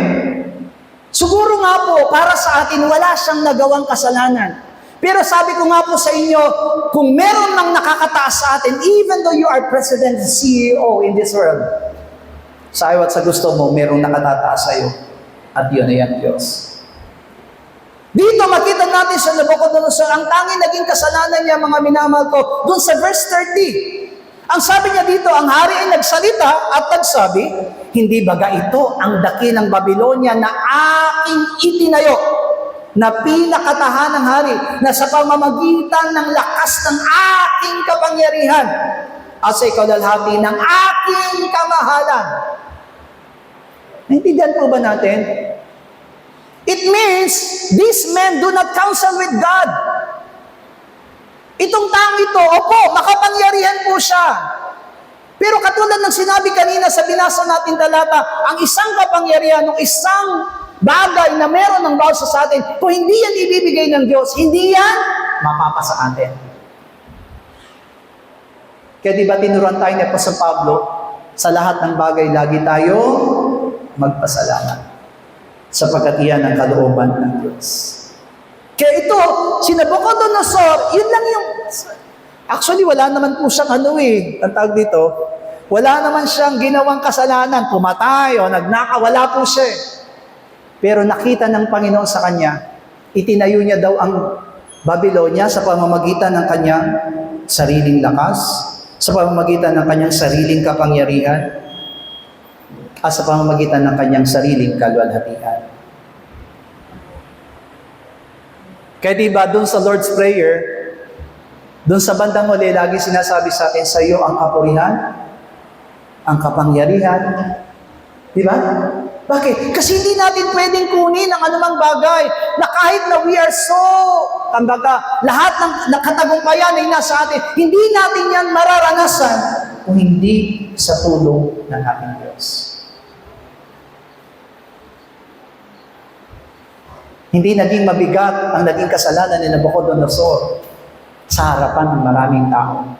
[SPEAKER 1] Siguro nga po, para sa atin, wala siyang nagawang kasalanan. Pero sabi ko nga po sa inyo, kung meron nang nakakataas sa atin, even though you are president and CEO in this world, sa ayaw at sa gusto mo, merong nakatataas sa iyo. At yun ay ang Diyos. Dito makita natin sa Nabucodonosor, ang tanging naging kasalanan niya, mga minamahal ko, dun sa verse 30. Ang sabi niya dito, ang hari ay nagsalita at nagsabi, hindi baga ito ang dakilang Babylonia na aking itinayo, na pinakatahan ng hari, na sa pamamagitan ng lakas ng aking kapangyarihan, at sa ikalalhati ng aking kamahalan. Naintindihan po ba natin? It means, these men do not counsel with God. Itong taong ito, opo, makapangyarihan po siya. Pero katulad ng sinabi kanina sa binasa natin talata, ang isang kapangyarihan ng isang bagay na meron ng bawat sa atin, kung hindi yan ibibigay ng Diyos, hindi yan mapapasa atin. Kaya di ba tinuruan tayo ni Apostol Pablo, sa lahat ng bagay, lagi tayo magpasalamat, sapagkat iyan ang kalooban ng Diyos. Kaya ito, si Nabucodonosor, yun lang yung, actually wala naman po siyang ang tawag dito, wala naman siyang ginawang kasalanan, pumatay o nagnaka, wala po siya. Pero nakita ng Panginoon sa kanya, itinayo niya daw ang Babylonia sa pamamagitan ng kanyang sariling lakas, sa pamamagitan ng kanyang sariling kapangyarihan, at sa pamamagitan ng kanyang sariling kaluwalhatian. Kaya diba, dun sa Lord's Prayer, dun sa bandang huli, lagi sinasabi sa atin, sa iyo ang kapurihan, ang kapangyarihan. Diba? Bakit? Kasi hindi natin pwedeng kunin ang anumang bagay na kahit na we are so, lahat ng nakatagumpayan ay nasa atin, hindi natin yan mararanasan kung hindi sa tulong ng ating Diyos. Hindi naging mabigat ang naging kasalanan ni Nabucodonosor sa harapan ng maraming tao.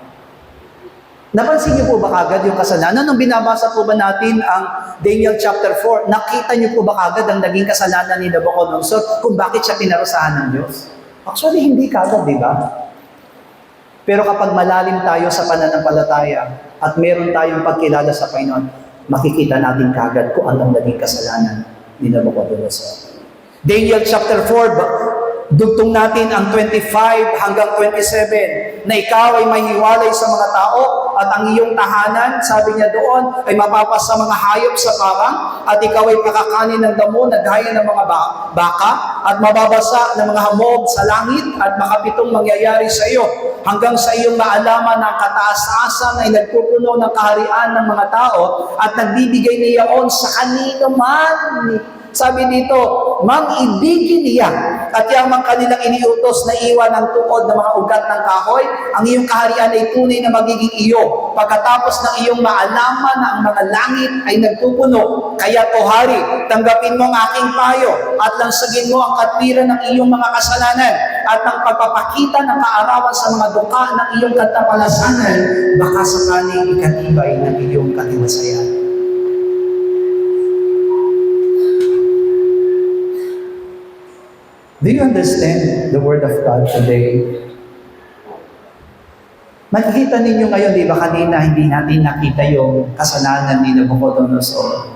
[SPEAKER 1] Napansin niyo po ba kagad yung kasalanan? Nung binabasa po ba natin ang Daniel chapter 4, nakita niyo po ba kagad ang naging kasalanan ni Nabucodonosor kung bakit siya pinarusahan ng Diyos? Actually, hindi kagad, di ba? Pero kapag malalim tayo sa pananampalataya at meron tayong pagkilala sa Panginoon, makikita natin kagad kung anong naging kasalanan ni Nabucodonosor. Daniel chapter 4, dugtong natin ang 25 hanggang 27, na ikaw ay mahiwalay sa mga tao at ang iyong tahanan, sabi niya doon, ay mapapasa mga hayop sa parang, at ikaw ay pakakanin ng damo na gaya ng mga baka, at mababasa ng mga hamog sa langit, at makapitong mangyayari sa iyo, hanggang sa iyong maalaman ng kataas-taasan ay nagpupuno ng kaharian ng mga tao, at nagbibigay niyaon sa kanino man. Sabi dito, mang ibigin niya at yamang kanilang iniutos na iwan ng tukod ng mga ugat ng kahoy, ang iyong kaharian ay tunay na magiging iyo. Pagkatapos ng iyong maalaman na ang mga langit ay nagpupuno, kaya o hari, tanggapin mo ang aking payo at lansagin mo ang katwiran ng iyong mga kasalanan at ang pagpapakita ng kaarawan sa mga duka ng iyong katapalasanan, baka sakaling ikatibay ng iyong katiwasayan. Do you understand the Word of God today? Makikita ninyo ngayon, di ba kanina hindi natin nakita yung kasalanan ni Nabucodonosor.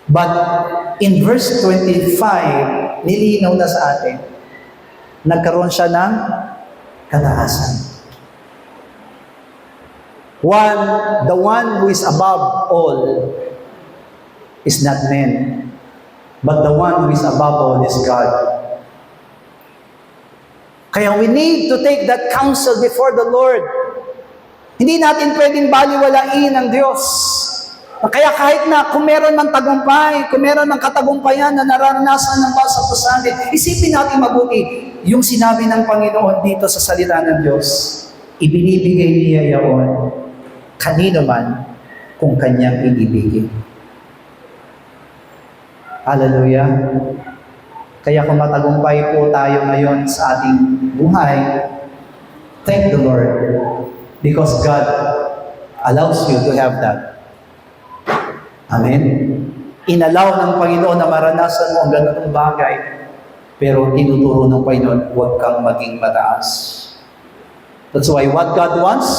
[SPEAKER 1] But in verse 25, nilinaw na sa atin, nagkaroon siya ng kataasan. The one who is above all is not man, but the one who is above all is God. Kaya we need to take that counsel before the Lord. Hindi natin pwedeng baliwalain ang Diyos. Kaya kahit na kung meron man tagumpay, kung meron man katagumpayan na nararanasan ng bawat sa atin, isipin natin mabuti yung sinabi ng Panginoon dito sa salita ng Diyos. Ibinibigay niya yaon kanino man kung kanyang inibigay. Hallelujah. Kaya kung matagumpay po tayo ngayon sa ating buhay, thank the Lord because God allows you to have that. Amen? Inalaw ng Panginoon na maranasan mo ang ganitong bagay, pero tinuturo ng Panginoon, huwag kang maging mataas. That's why what God wants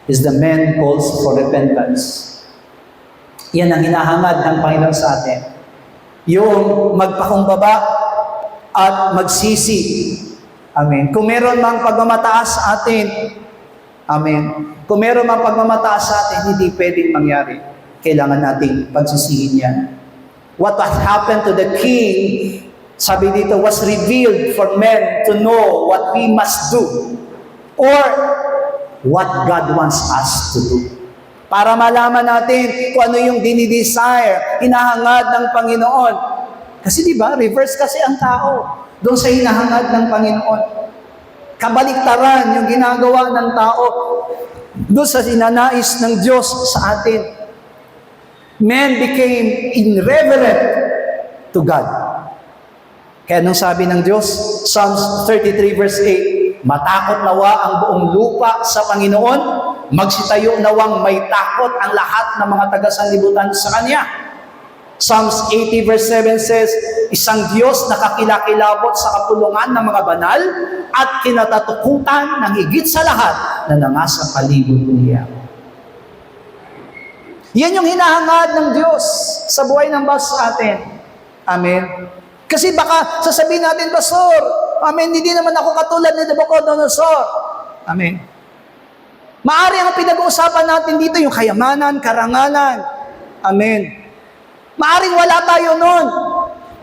[SPEAKER 1] is the man calls for repentance. Yan ang hinahangad ng Panginoon sa atin. Yung magpakumbaba at magsisi. Amen. Kung meron mang pagmamataas sa atin, amen. Kung meron mang pagmamataas sa atin, hindi pwedeng mangyari. Kailangan nating pagsisihin yan. What has happened to the king, sabi dito, was revealed for men to know what we must do or what God wants us to do. Para malaman natin kung ano yung dinidesire, hinahangad ng Panginoon. Kasi di ba, reverse kasi ang tao doon sa hinahangad ng Panginoon. Kabaliktaran yung ginagawa ng tao doon sa sinanais ng Diyos sa atin. Men became irreverent to God. Kaya nung sabi ng Diyos, Psalms 33 verse 8, matakot nawa ang buong lupa sa Panginoon, magsitayo nawang may takot ang lahat ng mga taga-sanlibutan sa Kanya. Psalms 80 verse 7 says, isang Diyos na kakilakilabot sa kapulungan ng mga banal at kinatatukutan ng higit sa lahat na nangasa palibot niya. Yan yung hinahangad ng Diyos sa buhay ng bawat sa atin. Amen. Kasi baka sasabihin natin, Pastor, amen, hindi naman ako katulad ni Nabucodonosor. Amen. Maari ang pinag-uusapan natin dito yung kayamanan, karangalan. Amen. Maaring wala tayo nun.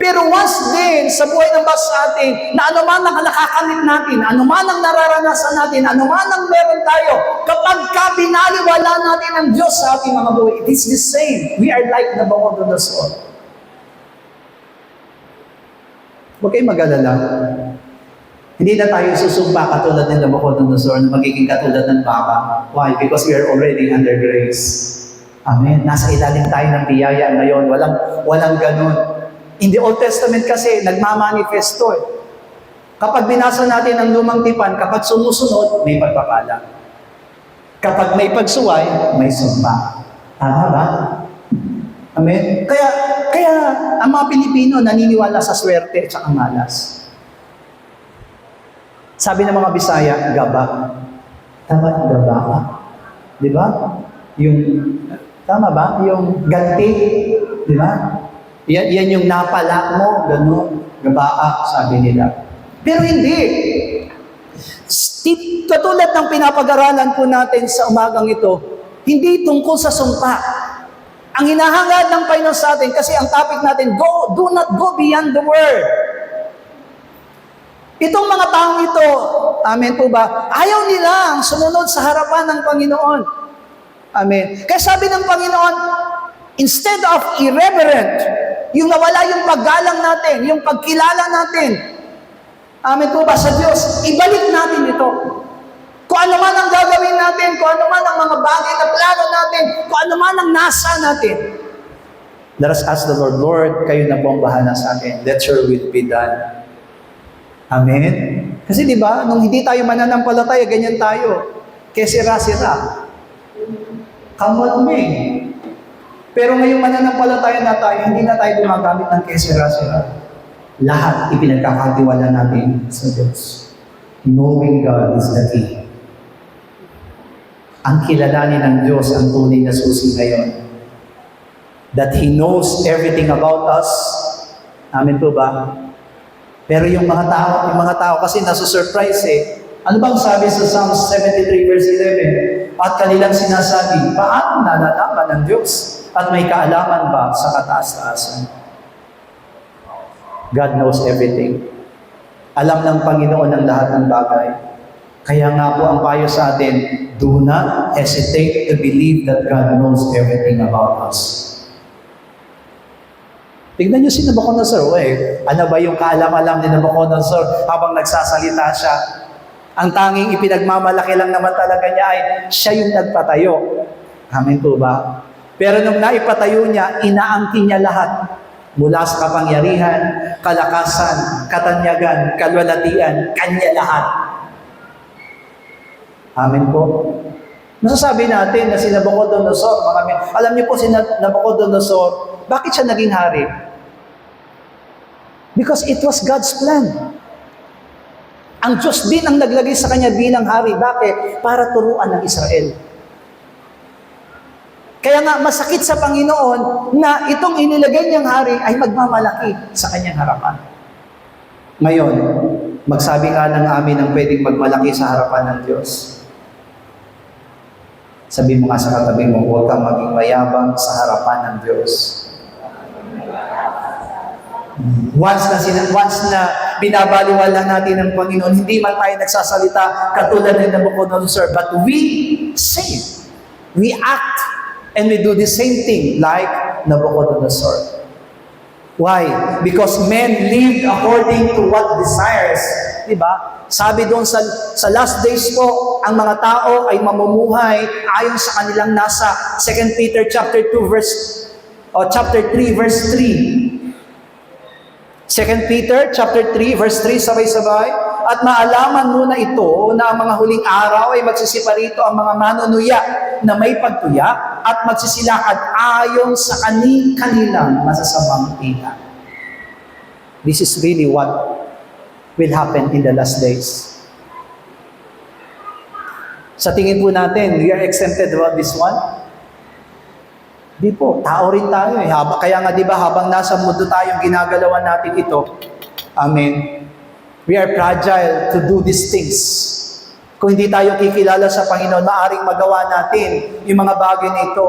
[SPEAKER 1] Pero once din sa buhay ng bawat sa atin, na anuman ang nakakamit natin, anuman ang nararanasan natin, anuman ang meron tayo, kapag binaliwala natin ang Diyos sa ating mga buhay, it is the same. We are like Nabucodonosor. Huwag kayong mag-alala. Hindi na tayo susumpa katulad ng Nabucodonosor na magiging katulad ng baka. Why? Because we are already under grace. Amen. Nasa ilalim tayo ng biyaya ngayon. Walang ganun. In the Old Testament kasi, nagmamanifesto eh. Kapag binasa natin ang lumang tipan, kapag sumusunod, may pagpapala. Kapag may pagsuway, may sumpa. Tama ba? Amen? Kaya ang mga Pilipino naniniwala sa swerte at malas. Sabi ng mga Bisaya, gaba. Tama, gaba ka. Di ba? Tama ba? Yung ganti. Di ba? Yan yung napala mo, gano'n. Gaba, sabi nila. Pero hindi. Katulad ng pinapag-aralan po natin sa umagang ito, hindi tungkol sa sumpa. Ang hinahangad ng Panginoon sa atin, kasi ang topic natin, do not go beyond the word. Itong mga taong ito, amen po ba, ayaw nilang sumunod sa harapan ng Panginoon. Amen. Kaya sabi ng Panginoon, instead of irreverent, Yung nawala yung paggalang natin, yung pagkilala natin. Amen po ba sa Diyos? Ibalik natin ito. Kung ano man ang gagawin natin, kung ano man ang mga bagay na plano natin, kung ano man ang nasa natin. Let us ask the Lord, Lord, kayo na po ang bahala sa akin. Let your will be done. Amen? Kasi di ba, nung hindi tayo mananampalataya, ganyan tayo. Kaya sira-sira. Come on me. Pero ngayong mananampalataya na tayo, hindi na tayo gumagamit ng kaya sira-sira. Lahat ipinagkakatiwala natin sa Diyos. Knowing God is the key. Ang kilalanin ng Diyos ang tunay na susi ngayon. That He knows everything about us. Amen po ba? Pero yung mga tao kasi nasusurprise eh. Ano bang sabi sa Psalms 73 verse 11? At kanilang sinasabi, paano nalalaman ng Diyos? At may kaalaman ba sa kataas-taasan? God knows everything. Alam ng Panginoon ang lahat ng bagay. Kaya nga po ang payo sa atin, do not hesitate to believe that God knows everything about us. Tignan niyo si Nabucodonosor, ano ba yung kaalam-alam ni Nabucodonosor habang nagsasalita siya? Ang tanging ipinagmamalaki lang naman talaga niya ay siya yung nagpatayo. Amen po ba? Pero nung naipatayo niya, inaangkin niya lahat. Mula sa kapangyarihan, kalakasan, katanyagan, kalwalatian, kanya lahat. Amen po. Masasabi natin na si Nabucodonosor, alam niyo po si Nabucodonosor, bakit siya naging hari? Because it was God's plan. Ang Diyos din ang naglagay sa kanya bilang hari. Bakit? Para turuan ng Israel. Kaya nga, masakit sa Panginoon na itong inilagay niyang hari ay magmamalaki sa kanyang harapan. Ngayon, magsabi nga ng amin ang pwedeng magmalaki sa harapan ng Diyos. Sabi mo nga sa katabi mo, huwag kang maging mayabang sa harapan ng Diyos. Once na binabaliwala natin ng Panginoon, hindi man tayo nagsasalita katulad ng Nabucodonosor, but we say, we act, and we do the same thing like Nabucodonosor. Why? Because men lived according to what desires. Diba? Sabi doon sa last days po, ang mga tao ay mamumuhay ayon sa kanilang nasa 2 Peter chapter 3 verse 3. 2 Peter chapter 3 verse 3, sabay-sabay. At maalaman muna ito na ang mga huling araw ay magsisiparito ang mga manunuya na may pagtuya at magsisilakad ayon sa kanilang masasamang tingin. This is really what will happen in the last days. Sa tingin po natin, we are exempted about this one? Di po, tao rin tayo eh. Kaya nga di ba habang nasa mundo tayo, ginagalawan natin ito. Amen. We are fragile to do these things. Kung hindi tayo kikilala sa Panginoon, maaring magawa natin yung mga bagay na ito.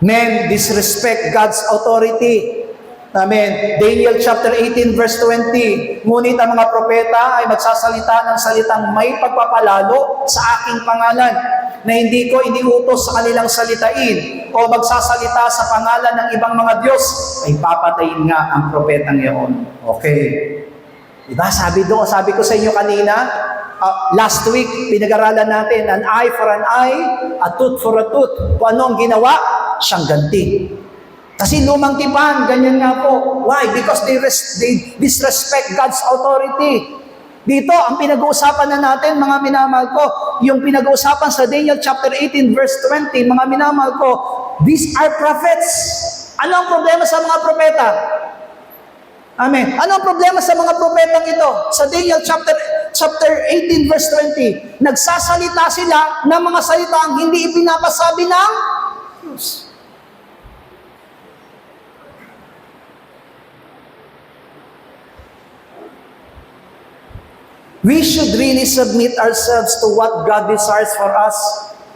[SPEAKER 1] Men disrespect God's authority. Amen. Daniel chapter 18 verse 20. Ngunit ang mga propeta ay magsasalita ng salitang may pagpapalalo sa aking pangalan, na hindi ko iniutos sa kanilang salitain o magsasalita sa pangalan ng ibang mga Diyos, ay papatayin nga ang propetang iyon. Okay. Diba? Sabi ko sa inyo kanina, last week, pinag-aralan natin, an eye for an eye, a tooth for a tooth. Kung ano ang ginawa, siyang ganti. Kasi lumang tipan, ganyan nga po. Why? Because they disrespect God's authority. Dito, ang pinag-uusapan na natin, mga minamahal ko, yung pinag-uusapan sa Daniel chapter 18 verse 20, mga minamahal ko, these are prophets. Ano ang problema sa mga propeta? Amen. Ano ang problema sa mga propetang ito? Sa Daniel chapter 18 verse 20, nagsasalita sila ng mga salitang hindi ipinapasabi ng Diyos. We should really submit ourselves to what God desires for us.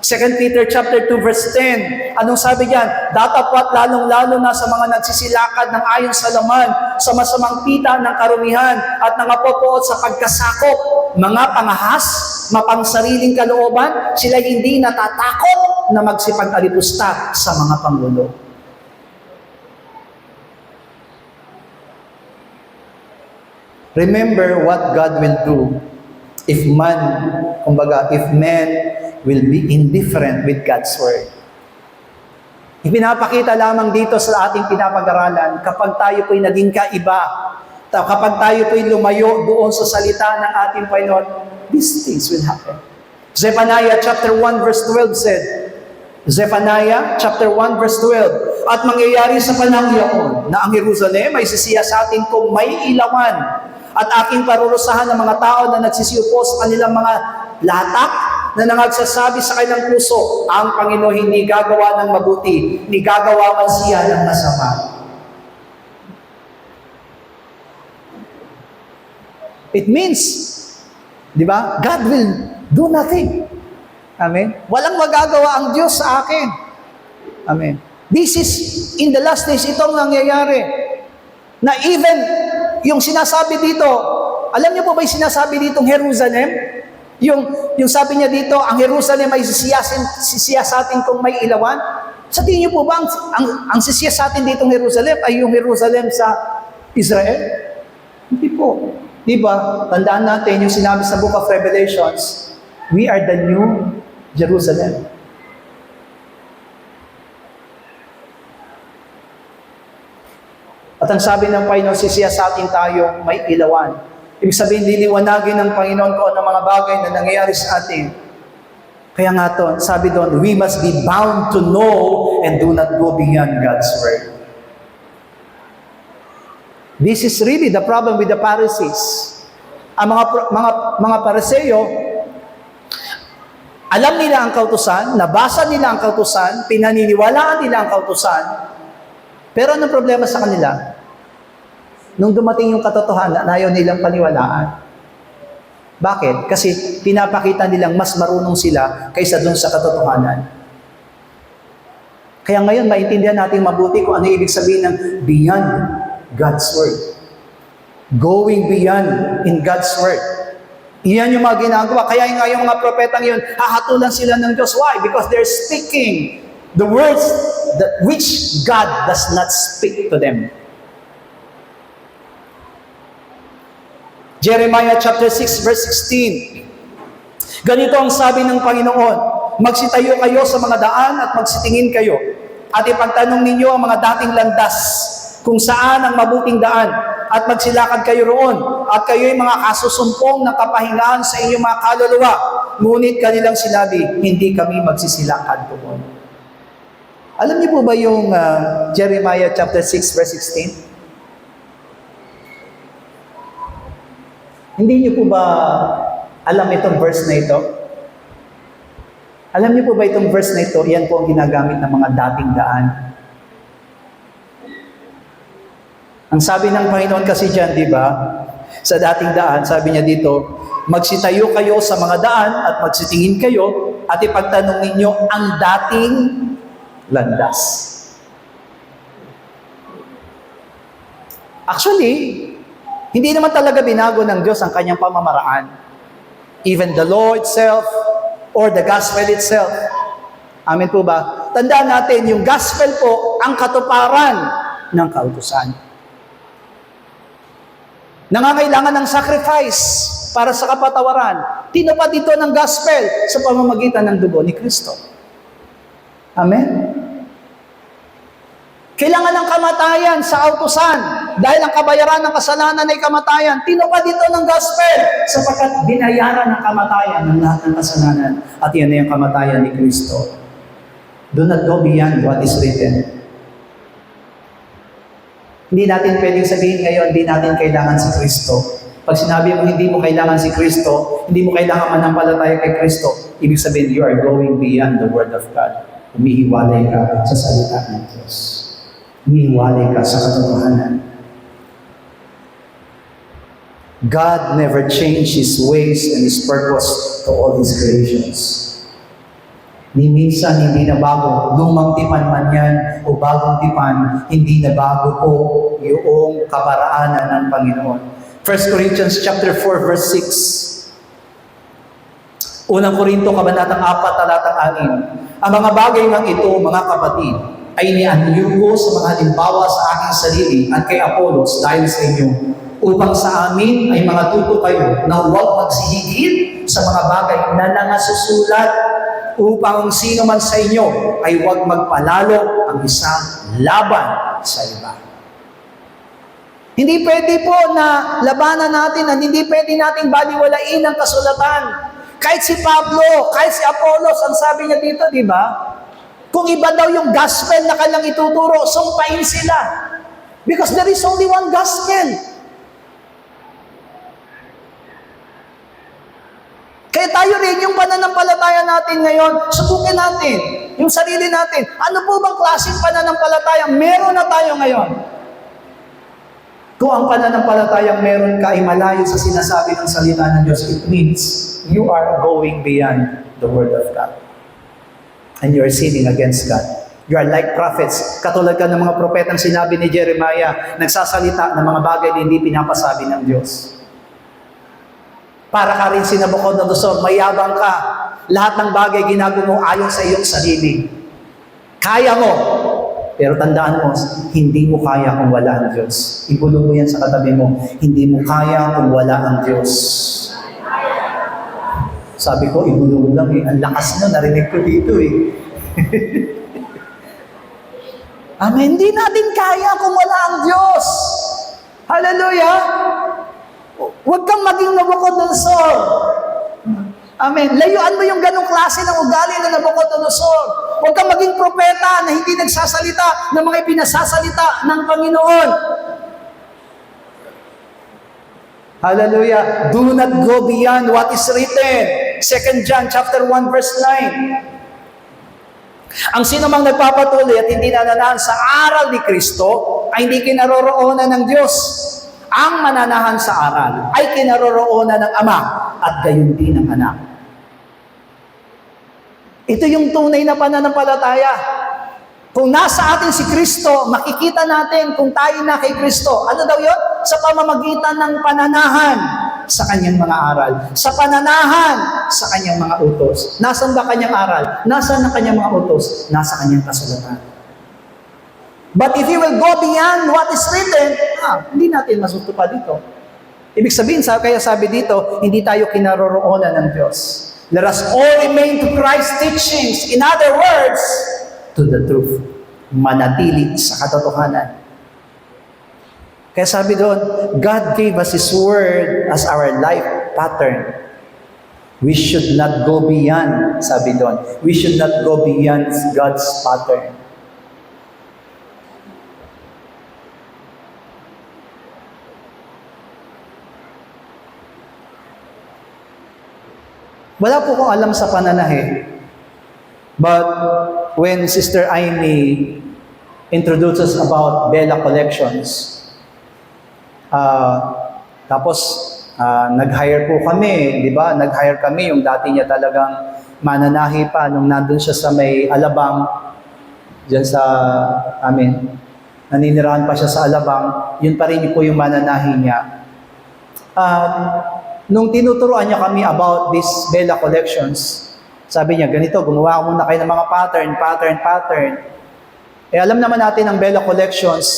[SPEAKER 1] 2 Peter chapter 2 verse 10. Anong sabi diyan? Datapwat lalong-lalo na sa mga nagsisilakad ng ayon sa laman, sa masamang pita ng karumihan at nangapopoot sa pagkasakop, mga pangahas, mapangsariling kalooban, sila hindi natatakot na magsipag-alipusta sa mga panggulo. Remember what God will do if men will be indifferent with God's word. Ipinapakita lamang dito sa ating pinapag-aralan kapag tayo po'y naging kaiba, kapag tayo po'y lumayo doon sa salita ng ating Panginoon, these things will happen. Zephaniah chapter 1 verse 12 said, Zephaniah chapter 1 verse 12, at mangyayari sa panahon yaon na ang Jerusalem ay sisiyasatin kong may ilawan at aking parurusahan ng mga tao na nagsisiyupo sa kanilang mga latak na nangagsasabi sa kanilang puso, ang Panginoon hindi gagawa ng mabuti, hindi gagawa man siya ng masama. It means, di ba, God will do nothing. Amen? Walang magagawa ang Diyos sa akin. Amen. This is, in the last days, itong nangyayari. Na even, yung sinasabi dito, alam niyo po ba yung sinasabi ditong Jerusalem? Yung sabi niya dito, ang Jerusalem ay sisiyasatin kung may ilawan. Sa tingin niyo po ba, ang sisiyasatin ditong Jerusalem ay yung Jerusalem sa Israel? Hindi po. Di ba? Tandaan natin yung sinabi sa Book of Revelations, we are the new Jerusalem. At ang sabi ng Panginoon, sisiyasatin tayo may ilawan. Ibig sabihin, liliwanagin ng Panginoon ko ng mga bagay na nangyayari sa atin. Kaya nga to, sabi doon, we must be bound to know and do not go beyond God's word. This is really the problem with the Pharisees. Ang mga Pariseo, alam nila ang kautusan, nabasa nila ang kautusan, pinaniniwalaan nila ang kautusan, pero anong problema sa kanila? Nung dumating yung katotohanan, ayaw nilang paniwalaan. Bakit? Kasi pinapakita nilang mas marunong sila kaysa dun sa katotohanan. Kaya ngayon, maintindihan natin mabuti kung ano ibig sabihin ng beyond God's word. Going beyond in God's word. Iyan yung mga ginagawa. Kaya nga yung mga propetang yun, hahatulan sila ng Diyos. Why? Because they're speaking the words that which God does not speak to them. Jeremiah chapter 6 verse 16. Ganito ang sabi ng Panginoon, magsitayo kayo sa mga daan at magsitingin kayo at ipagtanong ninyo ang mga dating landas kung saan ang mabuting daan at magsilakad kayo roon at kayo'y mga kasusumpong na kapahingahan sa inyong mga kaluluwa. Ngunit kanilang sinabi, hindi kami magsisilakad doon. Alam niyo po ba yung Jeremiah chapter 6 verse 16? Hindi niyo po ba alam itong verse na ito? Alam niyo po ba itong verse na ito? Yan po ang ginagamit ng mga dating daan. Ang sabi ng Panginoon kasi dyan, di ba? Sa dating daan, sabi niya dito, magsitayo kayo sa mga daan at magsitingin kayo at ipagtanong ninyo ang dating landas. Actually, hindi naman talaga binago ng Diyos ang kanyang pamamaraan. Even the law itself or the gospel itself. Amen po ba? Tandaan natin, yung gospel po ang katuparan ng kautusan. Nangangailangan ng sacrifice para sa kapatawaran. Tinupad ito ng gospel sa pamamagitan ng dugo ni Kristo. Amen? Kailangan ng kamatayan sa kautusan dahil ang kabayaran ng kasalanan ay kamatayan. Tinupad ito ng gospel sapagkat binayaran ng kamatayan ng lahat ng kasalanan. At yan ay ang kamatayan ni Kristo. Do not go beyond what is written. Hindi natin pwedeng sabihin ngayon, hindi natin kailangan si Kristo. Pag sinabi mo hindi mo kailangan si Kristo, hindi mo kailangan manampalataya kay Kristo, ibig sabihin you are going beyond the Word of God. Umihiwalay ka sa salita ng Diyos. Umihiwalay ka sa katotohanan. God never changed His ways and His purpose to all His creations. Ni minsan hindi na bago, lumang tipan man yan o bagong tipan, hindi na bago po yung kaparaanan ng Panginoon. 1 Corinthians chapter 4 verse 6. Unang Korinto kabanatang 4 talatang 6. Ang mga bagay ng ito, mga kapatid, ay nianyo ko sa mga halimbawa sa aking sarili at kay Apollos dahil sa inyo. upang sa amin ay mga tuto kayo na huwag magsihigit sa mga bagay na nangasusulat, upang sino man sa inyo ay huwag magpalalo ang isang laban sa iba. Hindi pwede po na labanan natin at hindi pwede natin baliwalain ang kasulatan. Kahit si Pablo, kahit si Apollos, ang sabi niya dito, di ba? Kung iba daw yung gospel na kanilang ituturo, sumpain sila. Because there is only one gospel. Kaya tayo rin, yung pananampalataya natin ngayon, subukin natin yung sarili natin. Ano po bang klaseng pananampalataya meron na tayo ngayon? Kung ang pananampalatayang meron ka ay malayo sa sinasabi ng salita ng Diyos, it means you are going beyond the Word of God. And you are sinning against God. You are like prophets. Katulad ka ng mga propetang sinabi ni Jeremiah, nagsasalita ng mga bagay na hindi pinapasabi ng Diyos. Para ka rin si Nabucodonosor, mayabang ka. Lahat ng bagay ginagawa mo ayon sa iyong sarili. Kaya mo. Pero tandaan mo, hindi mo kaya kung wala ang Diyos. Ibulong mo yan sa katabi mo, hindi mo kaya kung wala ang Diyos. Sabi ko, ibulong lang eh. Ang lakas na, narinig ko dito eh. Amen. Hindi natin kaya kung wala ang Diyos. Hallelujah. Huwag kang maging Nabucodonosor. Amen. Layuan mo yung ganong klase ng ugali na Nabucodonosor. Huwag kang maging propeta na hindi nagsasalita ng mga ipinasasalita ng Panginoon. Hallelujah. Do not go beyond what is written. 2 John chapter 1 verse 9. Ang sino mang nagpapatuloy at hindi nananahan sa aral ni Kristo ay hindi kinaroroonan ng Diyos. Ang mananahan sa aral ay kinaroroonan ng Ama at gayon din ng Anak. Ito yung tunay na pananampalataya. Kung nasa atin si Kristo, makikita natin kung tayo na kay Kristo. Ano daw yun? Sa pamamagitan ng pananahan sa kanyang mga aral. Sa pananahan sa kanyang mga utos. Nasaan ba kanyang aral? Nasaan ang kanyang mga utos? Nasa kanyang kasulatan. But if you will go beyond what is written, hindi natin masutupad dito. Ibig sabihin, kaya sabi dito, hindi tayo kinaroroonan ng Diyos. Let us all remain to Christ's teachings. In other words, to the truth. Manatili sa katotohanan. Kaya sabi doon, God gave us His Word as our life pattern. We should not go beyond, sabi doon. We should not go beyond God's pattern. Wala po kong alam sa pananahe. But when Sister Amy introduces about Bella Collections, tapos nag-hire po kami, di ba? Nag-hire kami, yung dati niya talagang mananahi pa nung nandun siya sa may Alabang, dyan sa amin. Naninirahan pa siya sa Alabang, yun pa rin po yung mananahi niya. Nung tinuturuan niya kami about this Bella Collections, sabi niya, ganito, gumawa muna kayo ng mga pattern. Alam naman natin ang Bella Collections,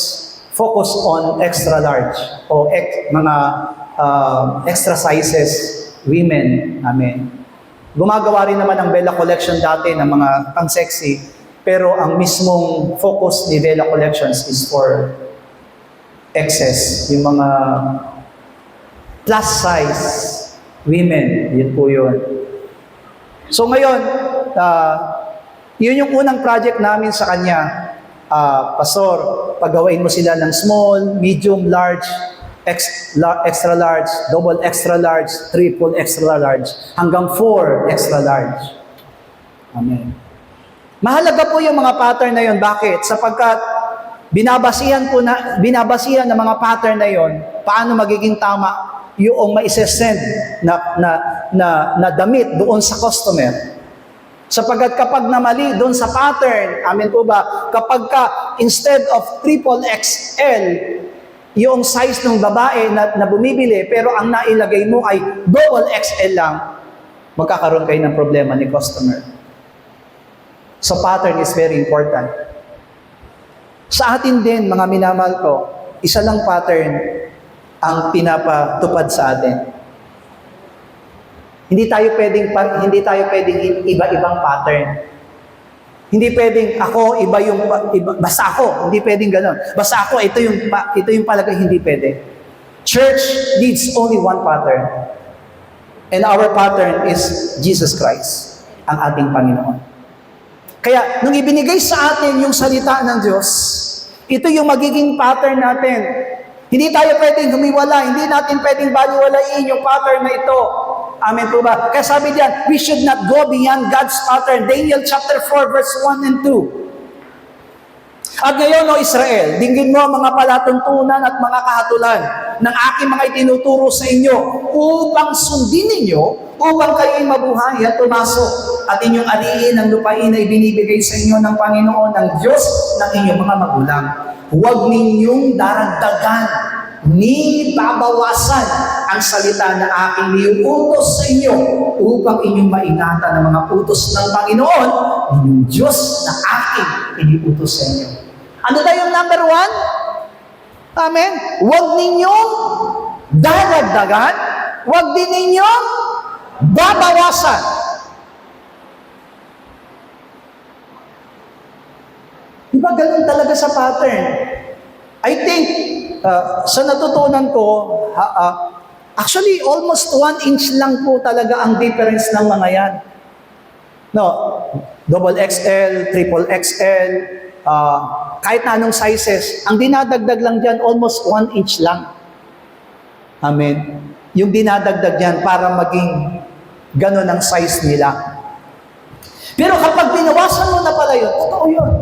[SPEAKER 1] focus on extra large o mga extra sizes women. Amen. Gumagawa rin naman ang Bella Collection dati ng mga pang-sexy, pero ang mismong focus ni Bella Collections is for excess, yung mga plus size women, yun po yun. So ngayon, yun yung unang project namin sa kanya. Pastor, paggawain mo sila ng small, medium, large, extra large, double extra large, triple extra large, hanggang 4 extra large. Amen. Mahalaga po yung mga pattern na yun. Bakit? Sapagkat binabasihan ng mga pattern na yun, paano magiging tama yung maisesend na damit doon sa customer. Sapagkat kapag namali doon sa pattern, amen po ba, kapag ka instead of triple XL, yung size ng babae na bumibili, pero ang nailagay mo ay double XL lang, magkakaroon kayo ng problema ni customer. So pattern is very important. Sa atin din, mga minamahal ko, isa lang pattern ang pinapatupad sa atin. Hindi tayo pwedeng iba-ibang pattern. Hindi pwedeng ako basta ako, hindi pwedeng gano'n. Basta ako ito yung palagay, hindi pwede. Church needs only one pattern. And our pattern is Jesus Christ, ang ating Panginoon. Kaya nung ibinigay sa atin yung salita ng Diyos, ito yung magiging pattern natin. Hindi tayo pwedeng humiwala, hindi natin pwedeng baliwalain yung pattern na ito. Amen po ba? Kaya sabi diyan, we should not go beyond God's pattern. Daniel chapter 4 verse 1 and 2. At ngayon, o Israel, dinggin mo ang mga palatuntunan at mga kahatulan ng aking mga itinuturo sa inyo upang sundin ninyo, upang kayo'y mabuhay at tumasok at inyong aliin ang lupain na ibinibigay sa inyo ng Panginoon, ng Diyos ng inyong mga magulang. Huwag ninyong daragdagan ni babawasan ang salita na aking niuutos sa inyo upang inyong maingatan ang mga utos ng Panginoon, inyong Diyos na aking iniutos sa inyo. Ano tayo yung number 1? Amen? Huwag ninyong daragdagan, huwag din ninyong babawasan. Diba ganun talaga sa pattern? I think, sa natutunan ko, actually, almost 1 inch lang po talaga ang difference ng mga yan. No, double XL, triple XL, kahit na anong sizes, ang dinadagdag lang dyan, almost 1 inch lang. Amen. Yung dinadagdag dyan para maging gano'n ang size nila. Pero kapag binawasan mo na pala yun, totoo yun.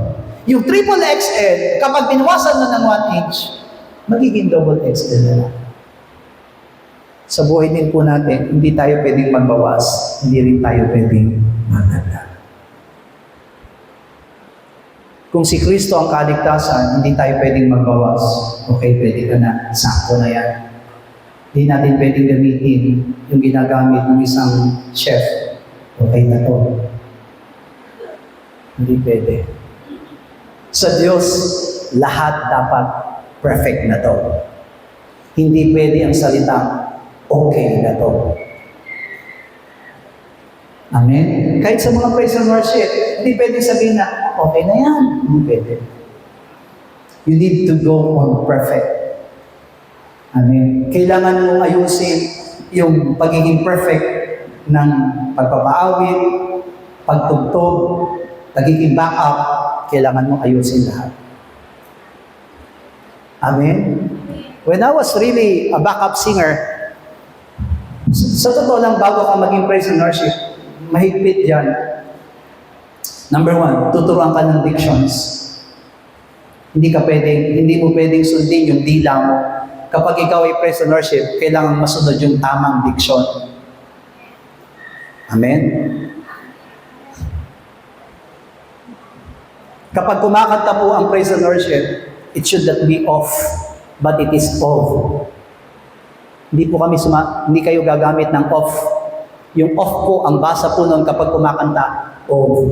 [SPEAKER 1] Yung triple XL, kapag binawasan mo ng 1 inch, magiging double XL na lang. Sa buhay din po natin, hindi tayo pwedeng magbawas, hindi rin tayo pwedeng magdagdag. Kung si Kristo ang kaligtasan, hindi tayo pwedeng magbawas. Okay, pwede ka na. Sakto na yan. Hindi natin pwedeng gamitin yung ginagamit ng isang chef. Okay na to. Hindi pwede. Sa Diyos, lahat dapat perfect na to. Hindi pwede ang salita, okay na to. Amen? Kahit sa mga praise and worship, hindi pwede sabihin na, okay na yan. Hindi pwede. You need to go on perfect. Amen? Kailangan mong ayusin yung pagiging perfect ng pagpapaawit, pagtugtog, pagiging backup, kailangan mong ayusin lahat. Amen? When I was really a backup singer, sa totoo lang, bago ka maging praise and worship, mahigpit dyan. Number 1, tuturuan ka ng dictions. Hindi mo pwedeng sundin yung dila mo. Kapag ikaw ay praise and worship, kailangan masunod yung tamang diction. Amen? Kapag kumakanta po ang praise and worship, it should not be off, but it is off. Hindi kayo gagamit ng off. Yung off po, ang basa po nun kapag kumakanta, off.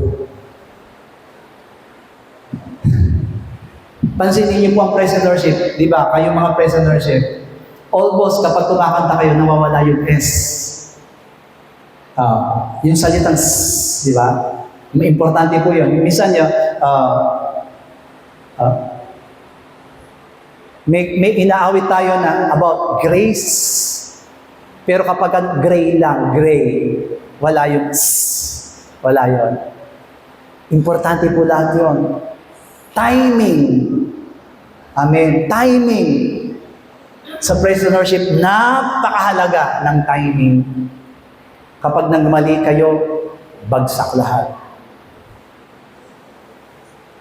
[SPEAKER 1] Pansinin niyo po ang praise and worship. Di ba? Kayong mga praise and worship, almost kapag kumakanta kayo, nawawala yung S. Yung salitang S, di ba? Importante po yun. Minsan niya, may inaawit tayo na about grace. Pero kapag gray lang, gray, wala yung S. Wala yun. Importante po lahat yun. Timing. Amen. Timing. Sa praise and worship, napakahalaga ng timing. Kapag nagmali kayo, bagsak lahat.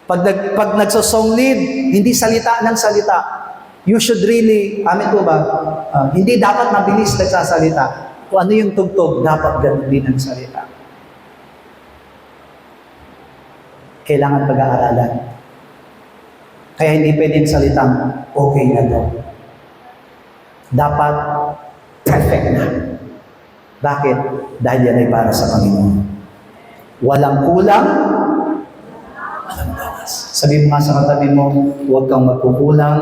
[SPEAKER 1] Pag nagsosong lead, hindi salita ng salita. You should really, amen po ba? Hindi dapat mabilis nagsasalita. Kung ano yung tugtog, dapat ganun din ang salita. Kailangan pag-aaralan. Kaya hindi pwedeng salitang, okay na to. Dapat perfect na. Bakit? Dahil yan ay para sa Panginoon. Walang kulang, walang bawas. Sabi mo nga sa katabi mo, huwag kang magkukulang,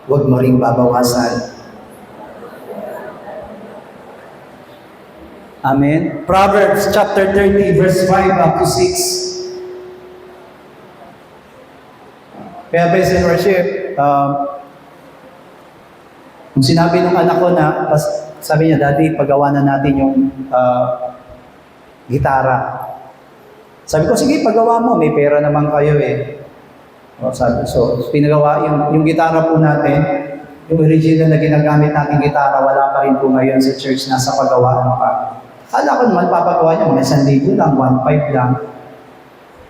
[SPEAKER 1] huwag mo ring babawasan. Amen. Proverbs chapter 30, verse 5 up to 6. Kaya praise and worship, kung sinabi ng anak ko na, sabi niya, Daddy, pagawa na natin yung gitara. Sabi ko, sige, pagawa mo, may pera naman kayo eh. So, pinagawa yung gitara po natin, yung original na ginagamit natin gitara, wala pa rin po ngayon sa church, nasa pagawaan pa. Kala ko naman, papagawa niya, mga 1,000 lang, 1,500 lang.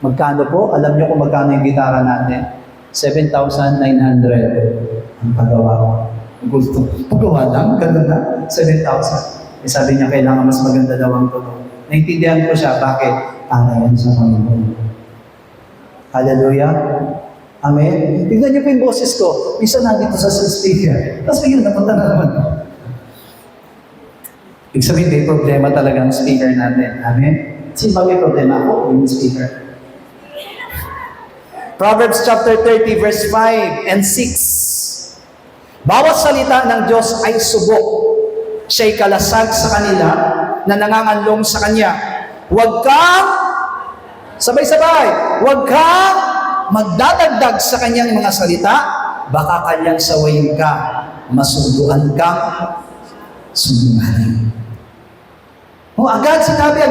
[SPEAKER 1] Magkano po? Alam niyo kung magkano yung gitara natin? 7,900 ang paggawa ko. Gusto, paggawa lang, ganun na, 7,000. Sabi niya, kailangan mas maganda daw ang tulong. Naintindihan ko siya, bakit? Para yan sa Panginoon. Hallelujah. Amen. Tignan niyo po yung boses ko. Minsan nandito sa speaker. Tapos yun, napunta na naman. Ibig sabihin, may problema talaga ang speaker natin. Amen? Sino ba may problema? Ako, yung speaker. Proverbs chapter 30, verse 5 and 6. Bawat salita ng Diyos ay subok. Siya'y kalasag sa kanila na nanganganlong sa Kanya. Huwag kang, sabay-sabay, huwag kang magdadagdag sa Kanyang mga salita, baka Kanyang sawayin ka, masunduan kang sunduanin. Agad sinabi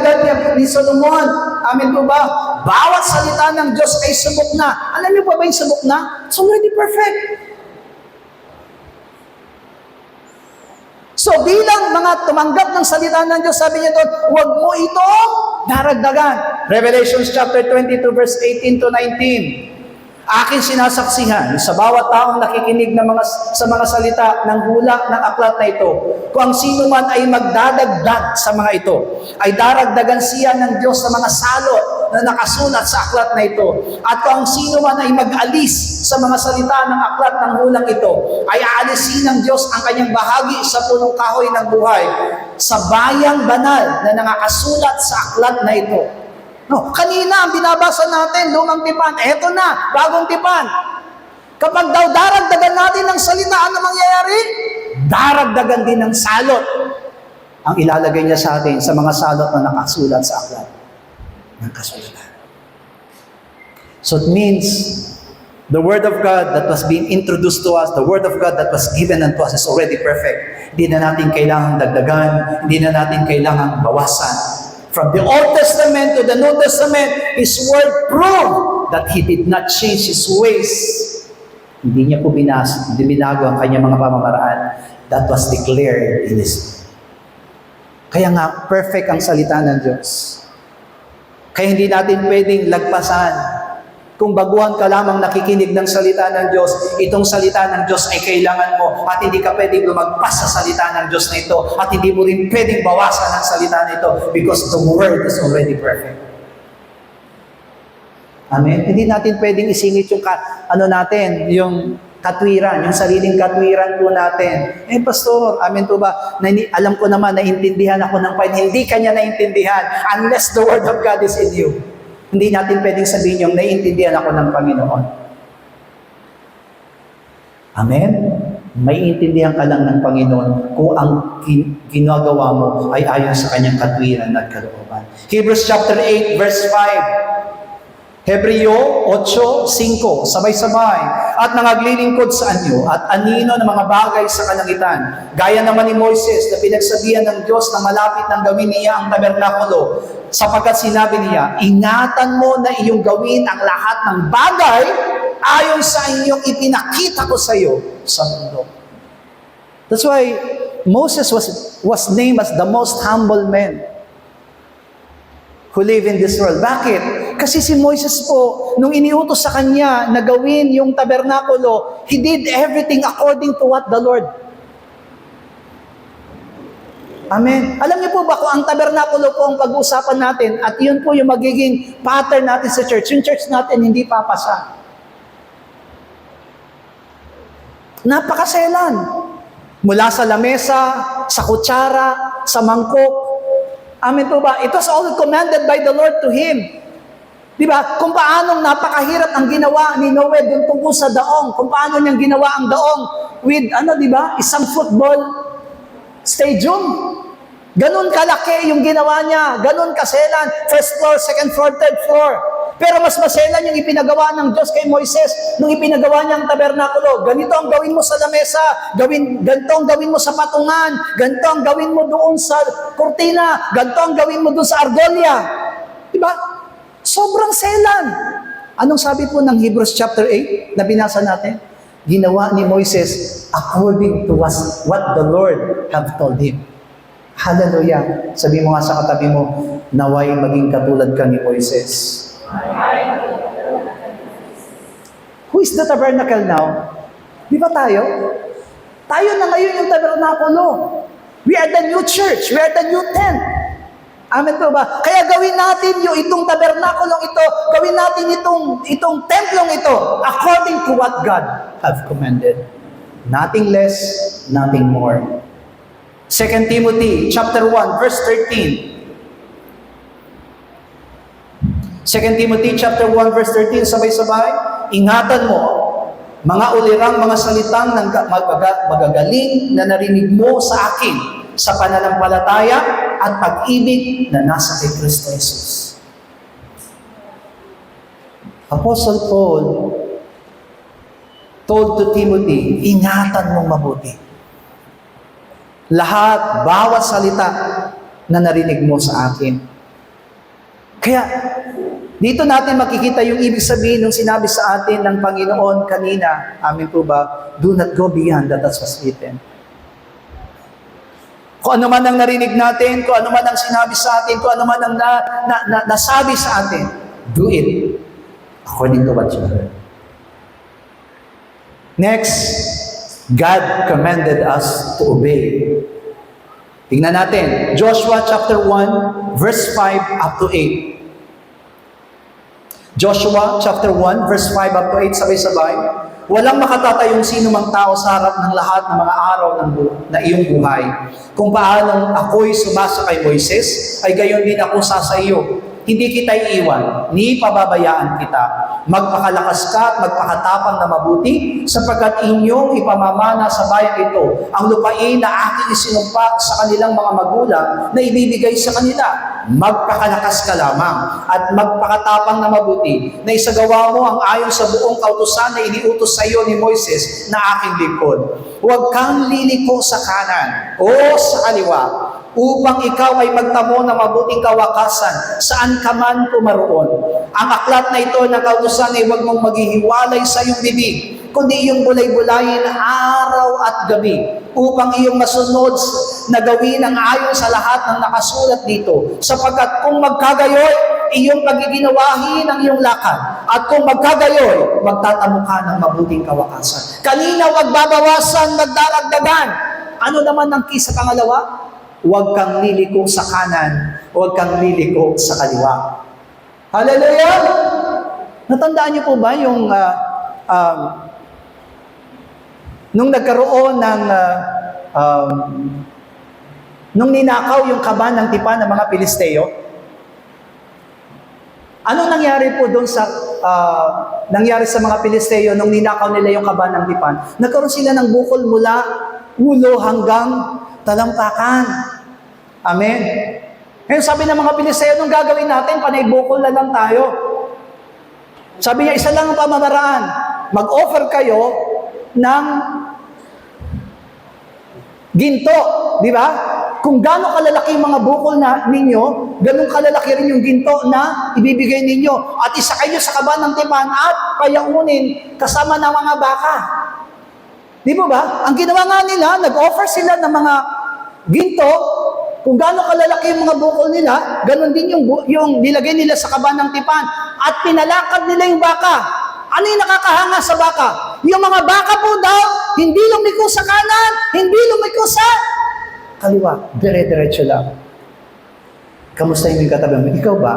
[SPEAKER 1] ni Solomon, amin po ba? Bawat salita ng Diyos ay subok na. Alam niyo pa ba yung subok na? It's already perfect. So bilang mga tumanggap ng salita ng Diyos, sabi niya doon, huwag mo itong daragdagan. Revelation chapter 22 verse 18 to 19. Akin sinasaksihan sa bawat taong nakikinig sa mga salita ng hula ng aklat na ito. Kung ang sino man ay magdadagdag sa mga ito, ay daragdagan siya ng Diyos sa mga salot na nakasulat sa aklat na ito. At kung ang sino man ay mag-alis sa mga salita ng aklat ng hulang ito, ay aalisin ng Diyos ang kanyang bahagi sa punong kahoy ng buhay sa bayang banal na nakasulat sa aklat na ito. No, kanina ang binabasa natin, lumang tipan, eto na, bagong tipan. Kapag daw daragdagan natin ng salita, ano mangyayari? Daragdagan din ng salot. Ang ilalagay niya sa atin sa mga salot na nakasulat sa aklat ng kasulatan. So it means, the Word of God that was being introduced to us, the Word of God that was given unto us is already perfect. Hindi na natin kailangang dagdagan, hindi na natin kailangang bawasan. From the Old Testament to the New Testament, His Word proved that He did not change His ways. Hindi niya po binago ang kanyang mga pamamaraan. That was declared in His. Kaya nga, perfect ang salita ng Diyos. Kaya hindi natin pwedeng lagpasan. Kung baguhan ka lamang nakikinig ng salita ng Diyos, itong salita ng Diyos ay kailangan mo at hindi ka pwedeng lumagpas sa salita ng Diyos na ito at hindi mo rin pwedeng bawasan ang salita na ito because the Word is already perfect. Amen? Hindi natin pwedeng isingit yung yung katwiran, yung sariling katwiran po natin. Pastor, amen po ba? Alam ko naman, naintindihan ako ng Panginoon. Hindi kanya naintindihan unless the Word of God is in you. Hindi natin pwedeng sabihin yung naiintindihan ako ng Panginoon. Amen? May intindihan ka lang ng Panginoon kung ang ginagawa mo ay ayon sa kanyang katwiran at kalooban. Hebrews chapter 8 verse 5. Hebreo 8:5. Sabay-sabay. At nangaglilingkod sa anyo at anino ng mga bagay sa kalangitan. Gaya naman ni Moises na pinagsabihan ng Diyos na malapit nang gawin niya ang tabernakulo. Sapagkat sinabi niya, ingatan mo na iyong gawin ang lahat ng bagay ayon sa inyong ipinakita ko sa iyo sa mundo. That's why Moses was named as the most humble man who live in this world. Bakit? Kasi si Moises po, nung iniutos sa kanya na gawin yung tabernakulo, he did everything according to what the Lord. Amen. Alam niyo po ba kung ang tabernakulo po ang pag-uusapan natin at yun po yung magiging pattern natin sa church. Yung church natin hindi papasa. Napakaselan. Mula sa lamesa, sa kutsara, sa mangkok. Amen po ba? It was all commanded by the Lord to him. Di ba? Kung paanong napakahirap ang ginawa ni Noe dun tungkol sa daong. Kung paano niyang ginawa ang daong with, di ba? Isang football stadium. Ganon kalaki yung ginawa niya. Ganon kaselan. First floor, second floor, third floor. Pero mas maselan yung ipinagawa ng Diyos kay Moises nung ipinagawa niyang tabernakulo. Ganito ang gawin mo sa lamesa. Ganito ang gawin mo sa patungan. Ganito ang gawin mo doon sa kurtina. Ganito ang gawin mo doon sa argolya. Diba? Sobrang selan. Anong sabi po ng Hebrews chapter 8 na binasa natin? Ginawa ni Moises according to what the Lord have told him. Hallelujah. Sabi mo nga sa katabi mo, naway maging katulad ka ni Moises. Who is the tabernacle now? Di ba tayo? Tayo na ngayon yung tabernakulo. We are the new church. We are the new tent. Amen po ba? Kaya gawin natin yung itong tabernakulong ito, gawin natin itong templong ito according to what God have commanded. Nothing less, nothing more. 2 Timothy chapter 1 verse 13. 2 Timothy chapter 1 verse 13, sabay-sabay, ingatan mo mga ulirang mga salitang magagaling na narinig mo sa akin sa pananampalataya at pag-ibig na nasa kay Kristo Jesus. Apostle Paul told to Timothy, ingatan mong mabuti. Lahat, bawat salita na narinig mo sa akin. Kaya, dito natin makikita yung ibig sabihin ng sinabi sa atin ng Panginoon kanina. Amin po ba? Do not go beyond that was written. Kung ano man ang narinig natin, kung ano man ang sinabi sa atin, kung ano man ang nasabi sa atin, do it according to what you heard. Next, God commanded us to obey. Tingnan natin, Joshua chapter 1, verse 5 up to 8. Joshua chapter 1, verse 5 up to 8, sabay-sabay. Walang makatatayong sino mang tao sa harap ng lahat ng mga araw na iyong buhay. Kung paanong ako'y sumasa kay Moises, ay gayon din ako sa iyo. Hindi kita iiwan, ni pababayaan kita. Magpakalakas ka at magpakatapang na mabuti, sapagkat inyong ipamamana sa bayan ito ang lupain na aking isinumpa sa kanilang mga magulang na ibibigay sa kanila. Magpakalakas ka lamang at magpakatapang na mabuti na isagawa mo ang ayon sa buong kautusan na iniutos sa iyo ni Moises na aking lingkod. Huwag kang liliko sa kanan o sa kaliwa, upang ikaw ay magtamo ng mabuting kawakasan saan ka man pumaroon. Ang aklat na ito ng kautusan ay huwag mong maghihiwalay sa iyong bibig, kundi iyong bulay-bulayin araw at gabi, upang iyong masunod na gawin ang ayon sa lahat ng nakasulat dito. Sapagkat kung magkagayoy, iyong pagiginawahin ang iyong lakad. At kung magkagayoy, magtatamo ka ng mabuting kawakasan. Kanina, wag babawasan, magdaragdagan. Ano naman ang key sa pangalawa? Huwag kang liliko sa kanan, huwag kang liliko sa kaliwa. Hallelujah! Natandaan niyo po ba yung nung nagkaroon ng nung ninakaw yung kaban ng tipan ng mga Pilisteo? Anong nangyari po doon sa nangyari sa mga Pilisteo nung ninakaw nila yung kaban ng tipan? Nagkaroon sila ng bukol mula ulo hanggang talampakan. Amen. Ngayon sabi ng mga Pilisteo, nung gagawin natin, panay bukol na lang tayo. Sabi niya, isa lang ang pamamaraan. Mag-offer kayo ng ginto. Di ba? Kung gaano kalalaki yung mga bukol na ninyo, ganun kalalaki rin yung ginto na ibibigay ninyo. At isa kayo sa kaban ng tipan at payaunin kasama ng mga baka. Di ba ba? Ang ginawa nga nila, nag-offer sila ng mga ginto, kung gaano kalalaki yung mga bukol nila, ganun din yung nilagay nila sa kaban ng tipan. At pinalakad nila yung baka. Ano yung nakakahanga sa baka? Yung mga baka po daw, hindi lumiko sa kanan, hindi lumiko sa kaliwa. Dire-diretso lang. Kamusta yung katabi mo? Ikaw ba?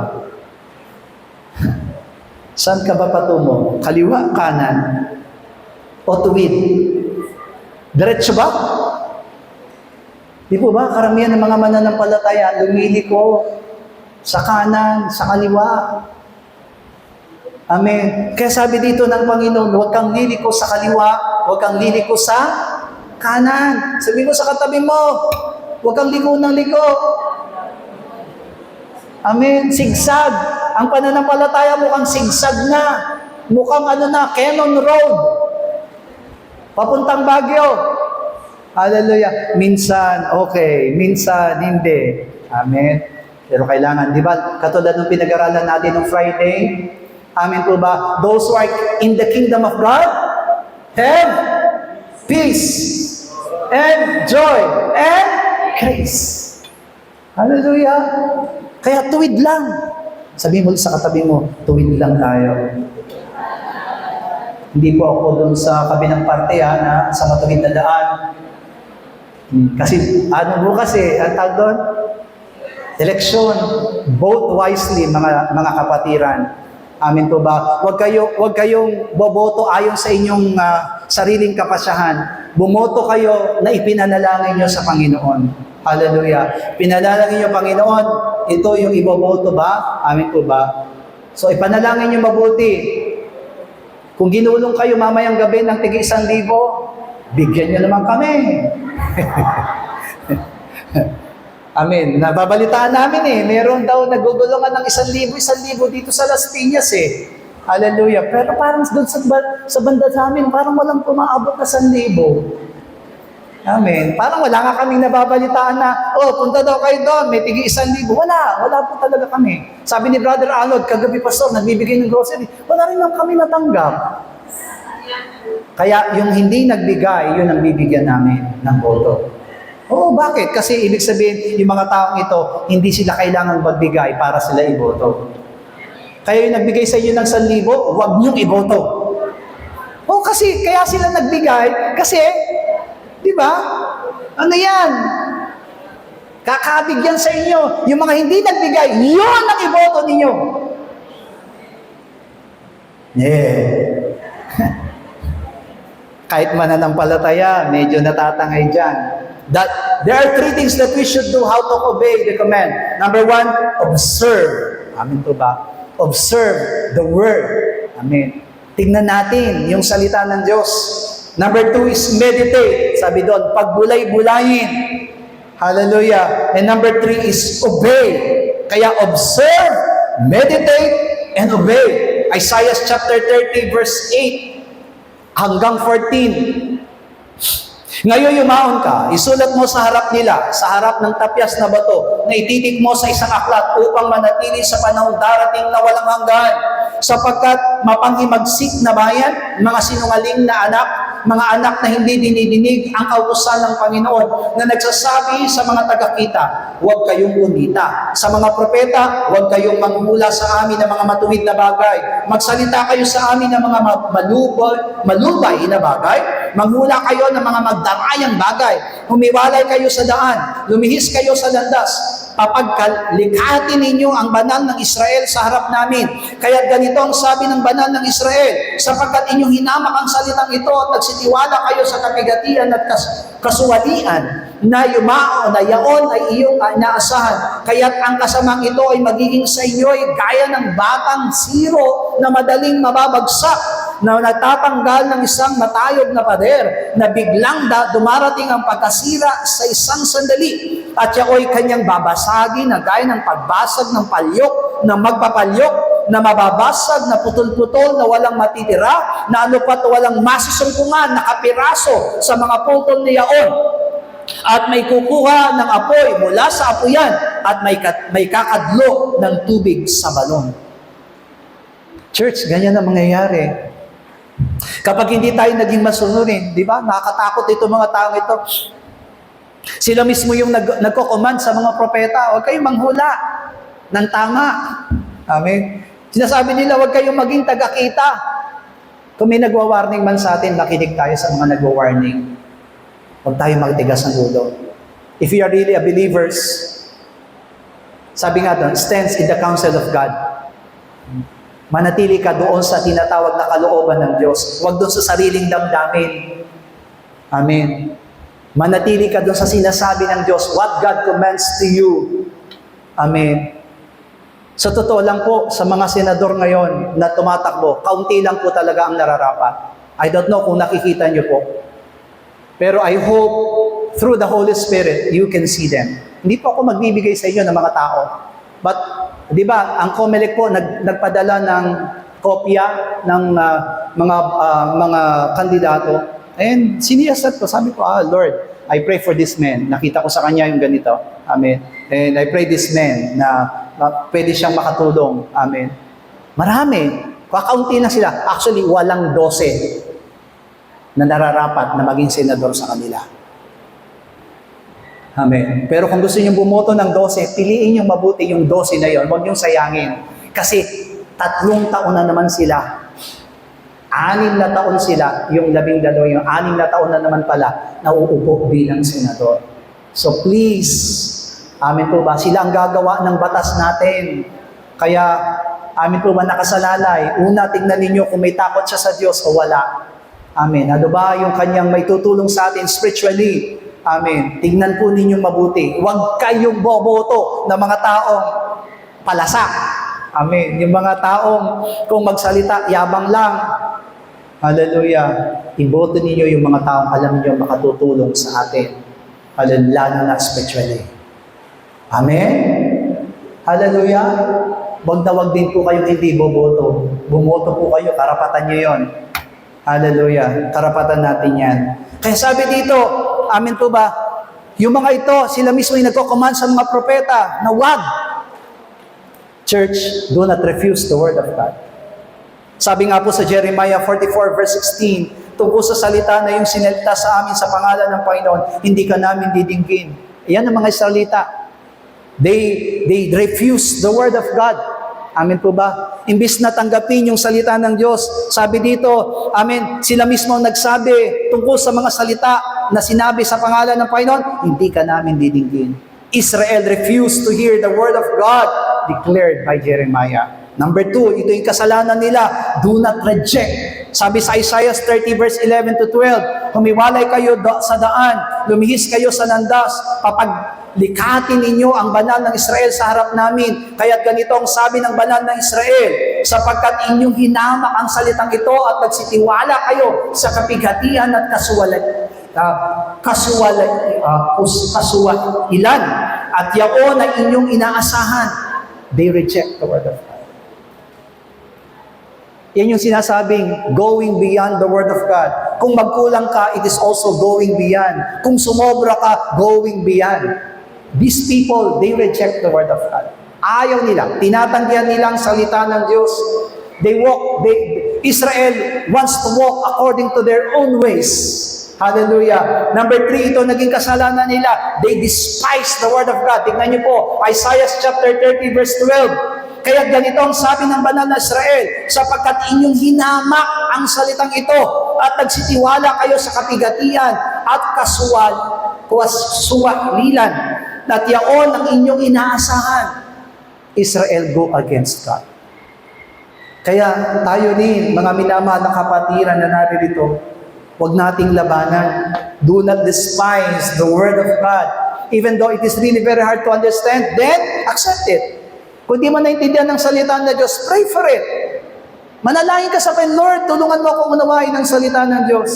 [SPEAKER 1] Saan ka ba patungo? Kaliwa, kanan, o tuwid? Diretso ba? Di po ba, karamihan ng mga mananampalataya, lumiliko sa kanan, sa kaliwa. Amen. Kaya sabi dito ng Panginoon, huwag kang liliko sa kaliwa, huwag kang liliko sa kanan. Sabi mo sa katabi mo, Huwag kang liko ng liko. Amen. Sigsag. Ang pananampalataya mukhang sigsag na. Mukhang Cannon Road. Papuntang Baguio. Hallelujah. Minsan, okay. Minsan, hindi. Amen. Pero kailangan, di ba, katulad ng pinag-aralan natin ng Friday, amen po ba? Those who are in the kingdom of God have peace and joy and grace. Hallelujah. Kaya tuwid lang. Sabihin mo sa katabi mo, tuwid lang tayo. Hindi po ako doon sa kabilang parte na sa matuwid na daan. Kasi, ang tawag doon? Eleksyon. Vote wisely, mga kapatiran. Amin po ba? Huwag kayong boboto ayon sa inyong sariling kapasyahan. Bumoto kayo na ipinanalangin nyo sa Panginoon. Hallelujah. Pinalangin nyo, Panginoon, ito yung iboboto ba? Amin po ba? So, ipanalangin nyo mabuti. Kung ginulong kayo mamayang gabi ng tigi 1,000, bigyan nyo naman kami. Amen. Nababalitaan namin meron daw nagugulungan ng 1,000 dito sa Las Piñas Hallelujah. Pero parang doon sa banda sa amin, parang walang pumaabot na 1,000. Amen. Parang wala nga kaming nababalitaan na, punta daw kayo doon, may tigi 1,000. Wala po talaga kami. Sabi ni Brother Arnold, kagabi pastor, nagbibigay ng grocery. Wala rin lang kami natanggap. Kaya yung hindi nagbigay, yun ang bibigyan namin ng boto. Bakit? Kasi ibig sabihin, yung mga taong ito, hindi sila kailangan magbigay para sila iboto. Kaya yung nagbigay sa inyo ng 1,000, huwag niyong iboto. Kasi kaya sila nagbigay, kasi, di ba? Ano yan? Kakabigyan sa inyo. Yung mga hindi nagbigay, yun ang iboto ninyo. Kahit mananampalataya, medyo natatangay dyan. That there are 3 things that we should do how to obey the command. Number 1, observe. Amin po ba? Observe the word. Amen. Tingnan natin yung salita ng Diyos. Number 2 is meditate. Sabi doon, pagbulay-bulayin. Hallelujah. And number 3 is obey. Kaya observe, meditate, and obey. Isaiah chapter 30 verse 8 hanggang 14. Ngayon yumaon ka, isulat mo sa harap nila, sa harap ng tapyas na bato, na ititik mo sa isang aklat upang manatili sa panahon darating na walang hanggan. Sapagkat mapanghimagsik na bayan, mga sinungaling na anak, mga anak na hindi dinidinig ang kautusan ng Panginoon na nagsasabi sa mga tagakita, huwag kayong umita. Sa mga propeta, huwag kayong manghula sa amin ng mga matuwid na bagay. Magsalita kayo sa amin ng mga malubay na bagay. Manghula kayo ng mga magdarayang bagay. Humiwalay kayo sa daan. Lumihis kayo sa landas. Papaglikhatin ninyo ang banal ng Israel sa harap namin. Kaya ganito ang sabi ng banal ng Israel, sapagkat inyong hinamak ang salitang ito at nagsitiwala kayo sa kapigatian at kasuwalian na yumao na yaon ay iyong inaasahan. Kaya't ang kasamang ito ay magiging sa inyo ay gaya ng batang siro na madaling mababagsak, na natatanggal ng isang matayog na pader, na biglang dumarating ang pagkasira sa isang sandali, at yaoy kanyang babasagin na gaya ng pagbasag ng palyok, na magpapalyok, na mababasag, na putol-putol, na walang matitira, na anupat walang masusungkungan, na kapiraso sa mga putol ni yaon. At may kukuha ng apoy mula sa apoyan, at may kakadlo ng tubig sa balon. Church, ganyan ang mangyayari. Kapag hindi tayo naging masunurin, di ba? Nakakatakot ito mga taong ito. Sila mismo yung nagko-command sa mga propeta, huwag kayong manghula ng tama. Amen. Sinasabi nila, huwag kayong maging tagakita. Kung may nagwa-warning man sa atin, makinig tayo sa mga nagwa-warning. Huwag tayo magtigas ng ulo. If you are really a believers, sabi nga doon, stands in the counsel of God. Manatili ka doon sa tinatawag na kalooban ng Diyos. Huwag doon sa sariling damdamin. Amen. Manatili ka doon sa sinasabi ng Diyos, what God commands to you. Amen. Sa totoo lang po, sa mga senador ngayon na tumatakbo, kaunti lang po talaga ang nararapat. I don't know kung nakikita niyo po. Pero I hope through the Holy Spirit, you can see them. Hindi po ako magbibigay sa inyo ng mga tao. But, di ba, ang COMELEC po nagpadala ng kopya ng mga kandidato. And siniyasat ko, sabi ko, Lord, I pray for this man. Nakita ko sa kanya yung ganito. Amen. And I pray this man na pwede siyang makatulong. Amen. Marami. Kakaunti na sila. Actually, walang 12 na nararapat na maging senador sa kanila. Amen. Pero kung gusto niyo bumoto ng 12, piliin niyo mabuti yung 12 na yon. Huwag niyong sayangin. Kasi 3 taon na naman sila. 6 na taon sila, yung 12, yung 6 na taon na naman pala, nauupo bilang senador. So please, amin po ba, sila ang gagawa ng batas natin. Kaya, amin po ba, nakasalalay. Una, tingnan ninyo kung may takot siya sa Diyos o wala. Amen. Ano ba yung kanyang may tutulong sa atin spiritually? Amen. Tingnan po ninyong mabuti. Huwag kayong boboto ng mga taong palasak. Amen. Yung mga taong kung magsalita, yabang lang. Hallelujah. Iboto ninyo yung mga taong alam niyo makatutulong sa atin. Hallelujah. Lalo na spiritually. Amen. Hallelujah. Wag na wag din po kayong hindi boboto. Bumoto po kayo, karapatan niyo yon. Hallelujah. Karapatan natin yan. Kaya sabi dito, amen po ba, yung mga ito, sila mismo yung nagko-command sa mga propeta na wag. Church, do not refuse the word of God. Sabi nga po sa Jeremiah 44 verse 16, tungkol sa salita na yung sinalita sa amin sa pangalan ng Panginoon, hindi ka namin didinggin. Ayan ang mga salita. They refuse the word of God. Amen po ba? Imbis na tanggapin yung salita ng Diyos, sabi dito, amen, sila mismo nagsabi tungkol sa mga salita na sinabi sa pangalan ng Panginoon, hindi ka namin didinggin. Israel refused to hear the word of God declared by Jeremiah. Number 2, ito yung kasalanan nila, do not reject. Sabi sa Isaiah 30 verse 11 to 12, humiwalay kayo sa daan, lumihis kayo sa landas, papaglikatin ninyo ang banal ng Israel sa harap namin. Kaya't ganito ang sabi ng banal ng Israel, sapagkat inyong hinamak ang salitang ito at nagsitiwala kayo sa kapighatian at kasuwailan at yaon na inyong inaasahan. They reject the word of God. Yan yung sinasabing going beyond the word of God. Kung magkulang ka, it is also going beyond. Kung sumobra ka, going beyond. These people, they reject the word of God. Ayaw nila. Tinatanggihan nila ang salita ng Diyos. Israel wants to walk according to their own ways. Hallelujah. Number 3, ito naging kasalanan nila. They despise the word of God. Tingnan niyo po, Isaiah chapter 30 verse 12. Kaya ganito ang sabi ng banal na Israel, sapagkat inyong hinamak ang salitang ito at nagsitiwala kayo sa kapigatian at kasuwalilan at yaon ang inyong inaasahan. Israel go against God. Kaya tayo din, mga minamahal na kapatiran na naririto, huwag nating labanan. Do not despise the word of God. Even though it is really very hard to understand, then accept it. Kung di mo naintindihan ng salita ng Diyos, pray for it. Manalangin ka sa Panginoon, Lord, tulungan mo akong unawain ng salita ng Diyos.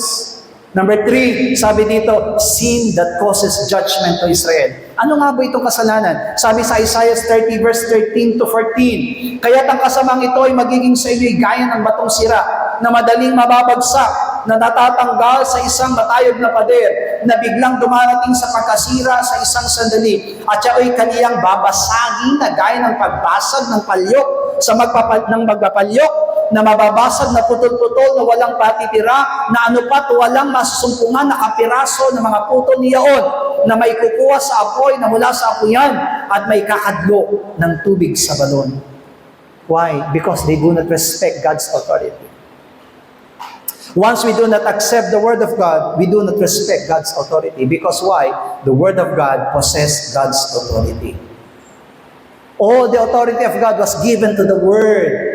[SPEAKER 1] Number 3, sabi dito, sin that causes judgment to Israel. Ano nga ba itong kasalanan? Sabi sa Isaiah 30 verse 13 to 14, kaya't ang kasamang ito ay magiging sa inyo'y gaya ng batong sira, na madaling mababagsak, na natatanggal sa isang matayog na pader, na biglang dumarating sa pagkasira sa isang sandali, at siya ay kaniyang babasagin na gaya ng pagbasag ng palyok sa magpapalyok, na mababasag na putol-putol na walang patitira, na ano pat walang masusumpungan na kapiraso ng mga putol niyaon, na may kukuha sa apoy na mula sa apoyan, at may kakadlo ng tubig sa balon. Why? Because they do not respect God's authority. Once we do not accept the word of God, we do not respect God's authority. Because why? The word of God possesses God's authority. All the authority of God was given to the word.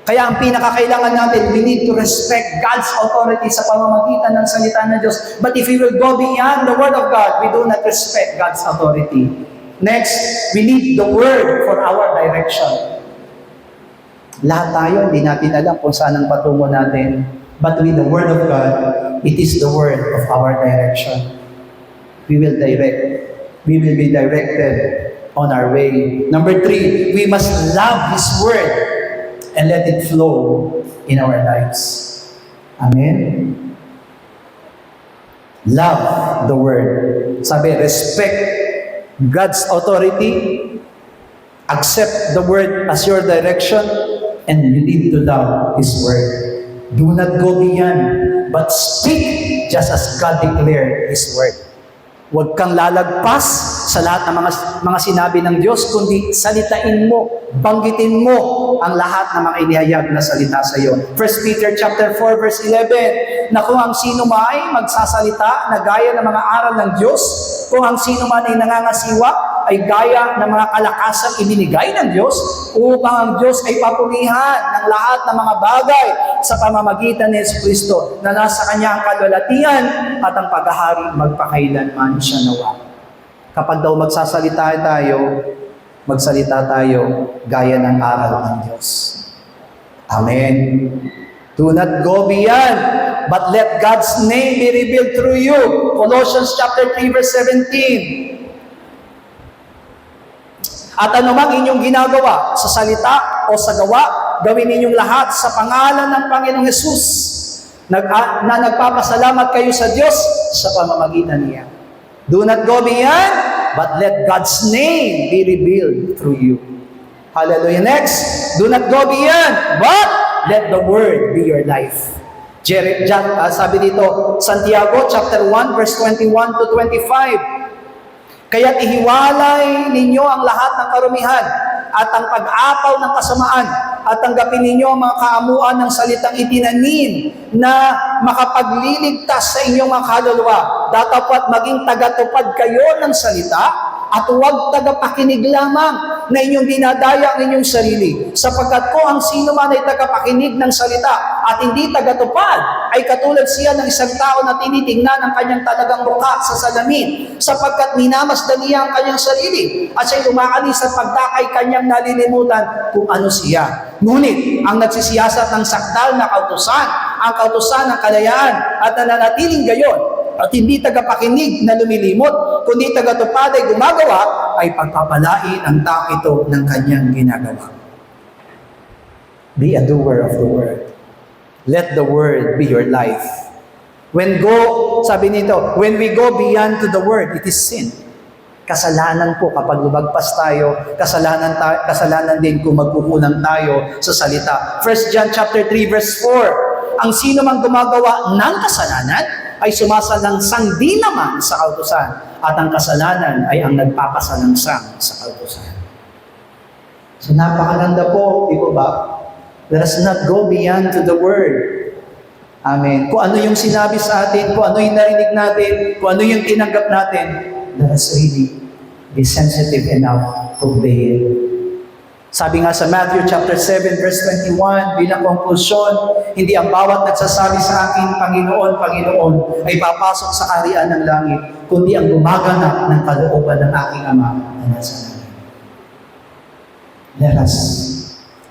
[SPEAKER 1] Kaya ang pinakakailangan natin, we need to respect God's authority sa pamamagitan ng salita ng Diyos. But if we will go beyond the word of God, we do not respect God's authority. Next, we need the word for our direction. Lahat tayo, hindi natin alam kung saan ang patungo natin. But with the Word of God, it is the Word of our direction. We will be directed on our way. Number 3, we must love His Word and let it flow in our lives. Amen? Love the Word. Sabi, respect God's authority, accept the Word as your direction, and you need to love His Word. Do not go beyond, but speak just as God declared His Word. Huwag kang lalagpas sa lahat ng mga sinabi ng Diyos, kundi salitain mo, banggitin mo ang lahat ng mga inihayag na salita sa iyo. 1 Peter chapter 4 verse 11, na kung ang sino man ay magsasalita na gaya ng mga aral ng Diyos, kung ang sino man ay nangangasiwa, ay gaya ng mga kalakasang ibinigay ng Diyos, upang ang Diyos ay papurihan ng lahat ng mga bagay sa pamamagitan ni Jesucristo, na nasa Kanya ang kalwalatian at ang paghahari magpakailanman siya nawa. Kapag daw magsasalita tayo gaya ng aral ng Diyos. Amen. Do not go beyond, but let God's name be revealed through you. Colossians chapter 3 verse 17. At anumang inyong ginagawa sa salita o sa gawa, gawin ninyong lahat sa pangalan ng Panginoong Hesus, na nagpapasalamat kayo sa Diyos sa pamamagitan niya. Do not go beyond, but let God's name be revealed through you. Hallelujah. Next, do not go beyond, but let the Word be your life. Sabi dito, Santiago chapter 1 verse 21 to 25. Kaya't ihiwalay ninyo ang lahat ng karumihan at ang pag-apaw ng kasamaan at tanggapin ninyo ang mga kaamuan ng salitang itinanim na makapagliligtas sa inyong mga kaluluwa. Datapwat maging tagatupad kayo ng salita at huwag tagapakinig lamang na inyong dinadaya ang inyong sarili. Sapagkat kung ang sino man ay tagapakinig ng salita at hindi tagatupad, ay katulad siya ng isang tao na tinitingnan ang kanyang talagang mukha sa salamin, sapagkat minamasdan niya ang kanyang sarili at siya'y umaalis sa pagdakay kanyang nalilimutan kung ano siya. Ngunit ang nagsisiyasat ng sakdal na kautusan, ang kautusan ng kalayaan at nananatiling gayon, at hindi tagapakinig na lumilimot, kundi tagatupad ay gumagawa, ay pagpapalain ang tao ito ng kanyang ginagawa. Be a doer of the word. Let the word be your life. Sabi nito, when we go beyond to the word, it is sin. Kasalanan po kapag lumagpas tayo, kasalanan din kung magkukulang tayo sa salita. 1 John chapter 3 verse 4, ang sino mang gumagawa ng kasalanan ay sumasalangsang di naman sa kautusan, at ang kasalanan ay ang nagpapasalangsang sa kautusan. So napakaganda po, di ba ba? Let us not go beyond to the word. Amen. Kung ano yung sinabi sa atin, kung ano yung narinig natin, kung ano yung tinanggap natin, let us really be sensitive enough to obey it. Sabi nga sa Matthew chapter 7 verse 21, bilang konklusyon, hindi ang bawat nagsasabi sa akin, Panginoon, Panginoon, ay papasok sa kaharian ng langit, kundi ang gumaganap ng kalooban ng aking Ama na nasa langit. Let us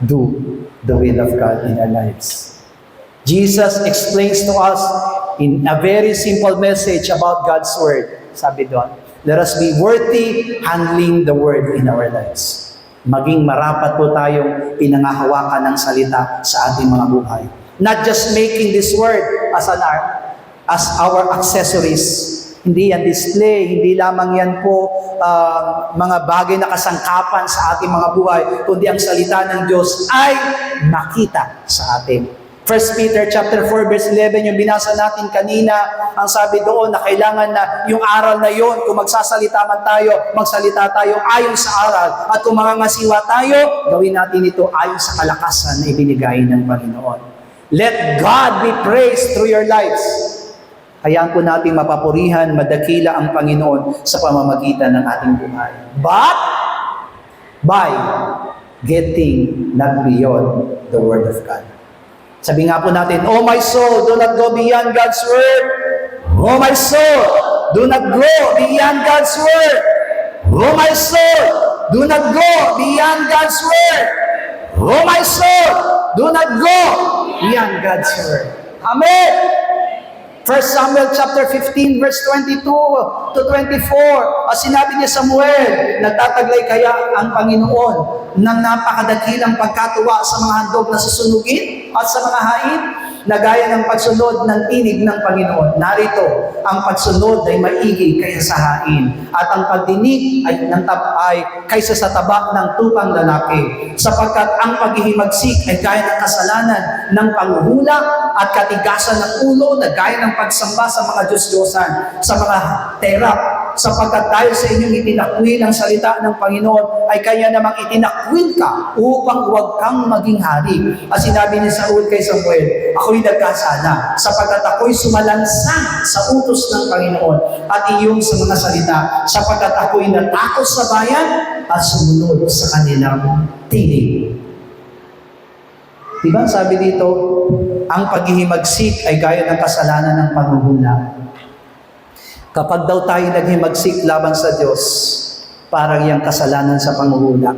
[SPEAKER 1] do the will of God in our lives. Jesus explains to us in a very simple message about God's Word. Sabi doon, let us be worthy handling the Word in our lives. Maging marapat po tayong pinangahawakan ng salita sa ating mga buhay. Not just making this word as our accessories. Hindi yan display, hindi lamang yan po mga bagay na kasangkapan sa ating mga buhay, kundi ang salita ng Diyos ay makita sa atin. 1 Peter chapter 4 verse 11, yung binasa natin kanina, ang sabi doon na kailangan na yung aral na yon, kung magsasalita man tayo, magsalita tayo ayon sa aral. At kung mangangasiwa tayo, gawin natin ito ayon sa kalakasan na ibinigay ng Panginoon. Let God be praised through your lives. Hayaan po natin mapapurihan, madakila ang Panginoon sa pamamagitan ng ating buhay. But, by getting not beyond the Word of God. Sabi nga po natin, oh my soul, do not go beyond God's Word. Oh my soul, do not go beyond God's Word. Oh my soul, do not go beyond God's Word. Oh my soul, do not go beyond God's Word. Amen! 1 Samuel chapter 15 verse 22 to 24. Sinabi niya Samuel, nagtataglay kaya ang Panginoon ng napakadakilang pagkatuwa sa mga handog na susunugin at sa mga hain na gaya ng pagsunod ng tinig ng Panginoon. Narito, ang pagsunod ay maigi kaysa sa hain at ang pagdinig ay kaysa sa taba ng tupang lalaki. Sapagkat ang paghihimagsik ay gaya ng kasalanan ng panghuhula at katigasan ng ulo na gaya ng pagsamba sa mga Diyos-Diyosan, sa mga terap, sapagkat dahil sa inyong itinakwil ang salita ng Panginoon, ay kaya namang itinakwil ka upang huwag kang maging hari. At sinabi ni Saul kay Samuel, ako'y nagkasala, sapagkat ako'y sumalansang sa utos ng Panginoon at iyong sa mga salita, sapagkat ako'y natakot sa bayan at sumunod sa kanilang tinig. Diba sabi dito, ang paghihimagsik ay gaya ng kasalanan ng panghuhula. Kapag daw tayo naghimagsik laban sa Diyos, parang yung kasalanan sa panghuhula.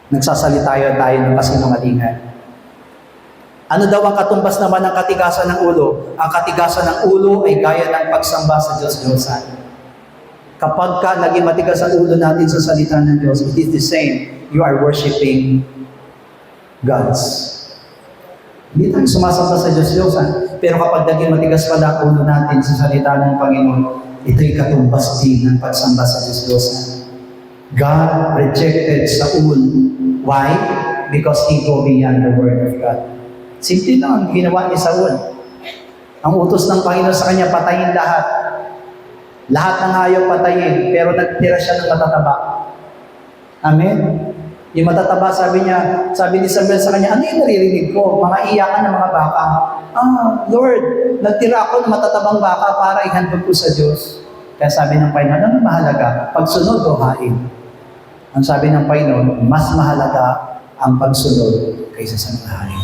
[SPEAKER 1] Nagsasalita tayo ng kasinungalingan. Ano daw ang katumbas naman ng katigasan ng ulo? Ang katigasan ng ulo ay gaya ng pagsamba sa Diyos-Diyosan. Kapag naging matigas ang ulo natin sa salita ng Diyos, it is the same. You are worshiping gods. Hindi tayo sumasamba sa Diyos-Diyosan. Pero kapag naging matigas pala ang ulo natin sa salita ng Panginoon, ito'y katumbas din ng pagsamba sa Diyos-Diyosan. God rejected Saul. Why? Because he go beyond the word of God. Simple lang ang ginawa ni Saul. Ang utos ng Panginoon sa kanya, patayin lahat. Lahat ng hayop patayin, pero nagtira siya ng matataba. Amen? Yung matataba, sabi ni Samuel sa kanya, ano yung naririnig ko? Mga iyakan ng mga baka. Lord, nagtira ako ng matatabang baka para ihandog ko sa Diyos. Kaya sabi ng Panginoon, ano mahalaga? Pagsunod o hain? Ang sabi ng Panginoon, mas mahalaga ang pagsunod kaysa sa mga hain.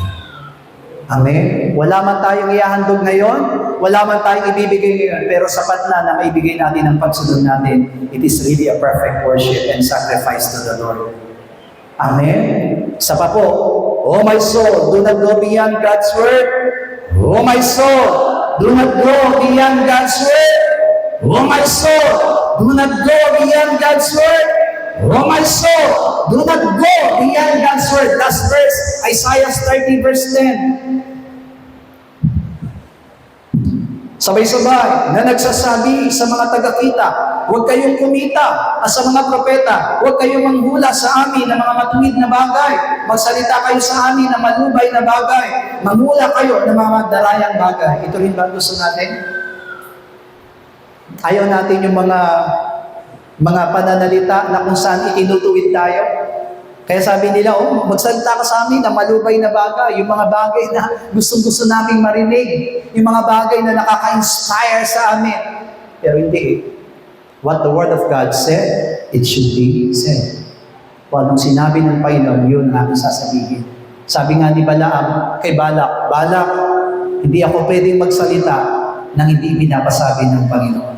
[SPEAKER 1] Amen? Wala man tayong ihahandog ngayon, wala man tayong ibibigay ngayon, pero sapat na maibigay natin ang pagsunod natin. It is really a perfect worship and sacrifice to the Lord. Amen? Isa pa po, oh my soul, do not go beyond God's word. Oh my soul, do not go beyond God's word. Oh my soul, do not go beyond God's word. Oh my soul, do not go beyond God's word. Last verse, Isaiah 30 verse 10. Sabay-sabay na nagsasabi sa mga tagakita, huwag kayong kumita, at sa mga propeta, huwag kayong manghula sa amin ng mga matuwid na bagay. Magsalita kayo sa amin ng malubay na bagay. Manghula kayo ng mga magdarayang bagay. Ito rin ba gusto natin? Ayaw natin yung mga pananalita na kung saan itinutuwid tayo. Kaya sabi nila, magsalita ka sa amin ng malubay na bagay, yung mga bagay na gustong-gusto naming marinig, yung mga bagay na nakaka-inspire sa amin. Pero hindi. What the Word of God said, it should be said. Kung anong sinabi ng Panginoon, yun ang sasabihin. Sabi nga ni Balaam kay Balak, Balak, hindi ako pwedeng magsalita nang hindi binapasabi ng Panginoon.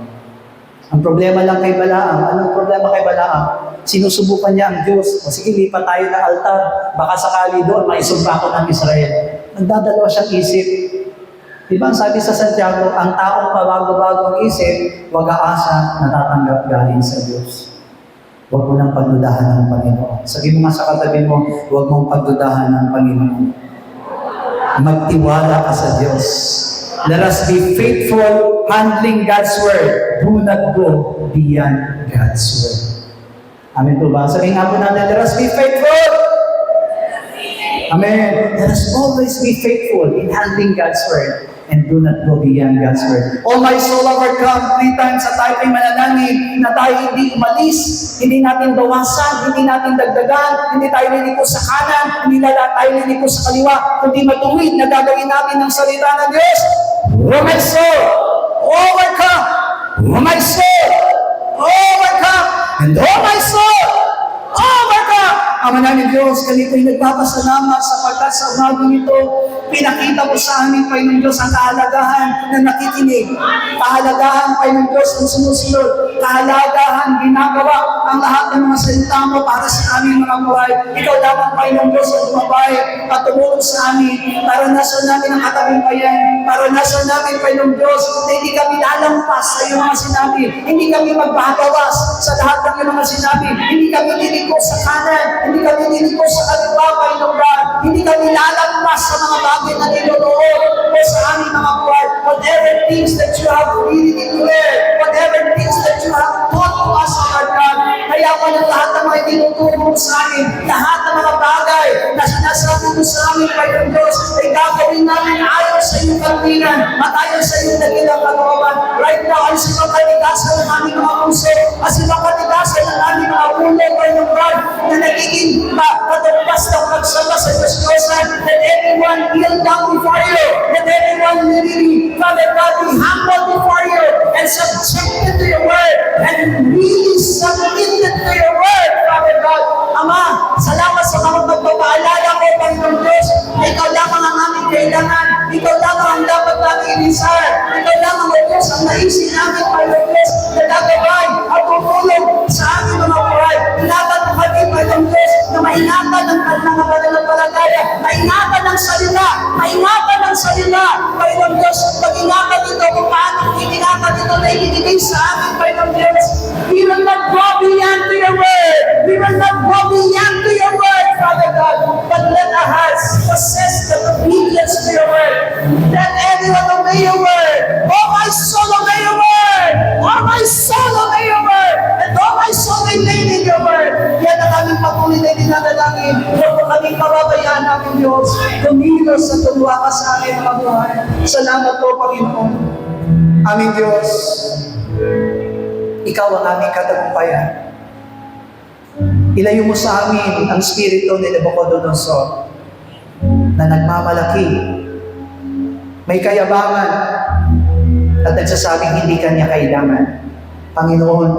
[SPEAKER 1] Ang problema lang kay Balaam, anong problema kay Balaam? Sinusubukan niya ang Diyos. O sige, lipat tayo ng altar. Baka sakali doon, maisumpa ko ng Israel. Nagdadalawa siyang isip. Diba, sabi sa Santiago, ang taong pabago-bago ang isip, wag aasa na tatanggap galing sa Diyos. Huwag mo nang pagdudahan ng Panginoon. Sabi mo nga sa katabi mo, huwag mong pagdudahan ng Panginoon. Magtiwala ka sa Diyos. Let us be faithful handling God's Word. Do not go beyond God's Word. Amen po ba? Sabihin nga po natin, let us be faithful. Amen. Let us always be faithful in handling God's Word and do not go beyond God's Word. Oh my soul, overcome 3 times sa tayo ay manalangin na tayo hindi umalis, hindi natin bawasan, hindi natin dagdagan, hindi tayo liliko sa kanan, hindi tayo liliko sa kaliwa, kundi matuwid na gagawin natin ng salita ng Diyos. Oh my soul, overcome. Oh my soul, overcome. And oh my soul, overcome. Ama namin Diyos, ganito'y nagpapasalamat sapagkat sa umagang ito, pinakita mo sa amin, Panginoon Diyos, ang kahalagahan na nakikinig. Kahalagahan, Panginoon Diyos, ang sumusunod. Kahalagahan, ginagawa ang lahat ng mga salita mo para sa aming mga buhay. Ikaw lamang, Panginoon Diyos, ang tumabay at tumulong sa amin. Naranasan namin ang katagumpayan. Naranasan namin, Panginoon Diyos, na hindi kami lalampas sa iyong mga sinabi. Hindi kami magbabawas sa lahat ng iyong mga sinabi. Hindi kami liliko sa kanan. Hindi kami liliko sa kaliwa, Panginoon God. Hindi kami lalampas sa mga bagay na niloloon o sa aming mga buhay. Whatever things that you have really declared, whatever things that you have taught to us, Lord God, kaya pa ng lahat ng mga tinuturo mo sa amin, lahat ng mga bagay na sinasabi mo sa amin, Panginoon Diyos, ay gagawin namin ayon sa iyong kalwinan at ayon sa iyong dakilang kalooban. Right now, ay sumapaligasan ng aming mga puso at sumapaligasan ng aming mga ulo, Panginoon God, na nagiging katumbas ng pagsama sa Diyos-Diyosan, that everyone kneel down before you, that everyone really, Father God, be humble before you and subjected to your word and really submitted to your word, Father God. Ama, salamat sa mga pagpapaalala ko, Panginoon Diyos, na ikaw lamang ang aming kailangan, ikaw lamang ang dapat namin inisar, ikaw lamang ang Diyos ang naisin namin, Panginoon Diyos, na gagawin at tumulong sa aming mga buhay. Ingatan mo kami, Panginoon Diyos, na maingatan ng mga pananampalataya, maingatan ng salita, maingatan ng salita, Panginoon Diyos, pag-ingatan ito kung paano ingatan ito na ibigay sa amin, Panginoon Diyos. We will not go beyond to your word. We will not go beyond to your word, Father God, but let our hearts possess the obedience to your word. Let everyone obey your word. Oh, my soul, obey your word. Oh, my soul, obey your word. And oh, my soul, remain in your word. Yan ang aming patuloy na dinadalangin. Huwag mo kaming pababayaan namin, Diyos. Kumilos at tumuha ka sa aming mga buhay. Salamat po, Panginoon. Aming Diyos, ikaw ang aming katagumpayan. Ilayo mo sa amin ang spirito ni Nabucodonosor na nagmamalaki, may kayabangan, at nagsasabing hindi kanya kailangan. Panginoon,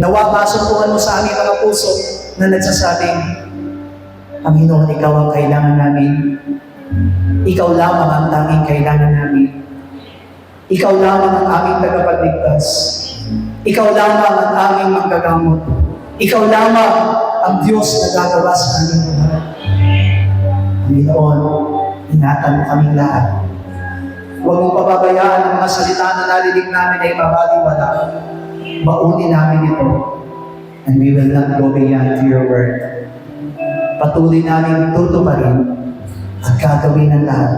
[SPEAKER 1] nawa masuntukan mo sa aming mga puso na nagsasabing, Panginoon, ikaw ang kailangan namin. Ikaw lamang ang tanging kailangan namin. Ikaw lamang ang aming tagapagligtas. Ikaw lamang ang aming manggagamot. Ikaw lamang ang Diyos na gagawa sa aming buhay. Panginoon, ingatan mo kaming lahat. Huwag mong pababayaan ang mga salita na narinig namin ay mabaliwala. Baunin namin ito. And we will not go beyond to your word. Patuloy namin tutuparin at gagawin ang lahat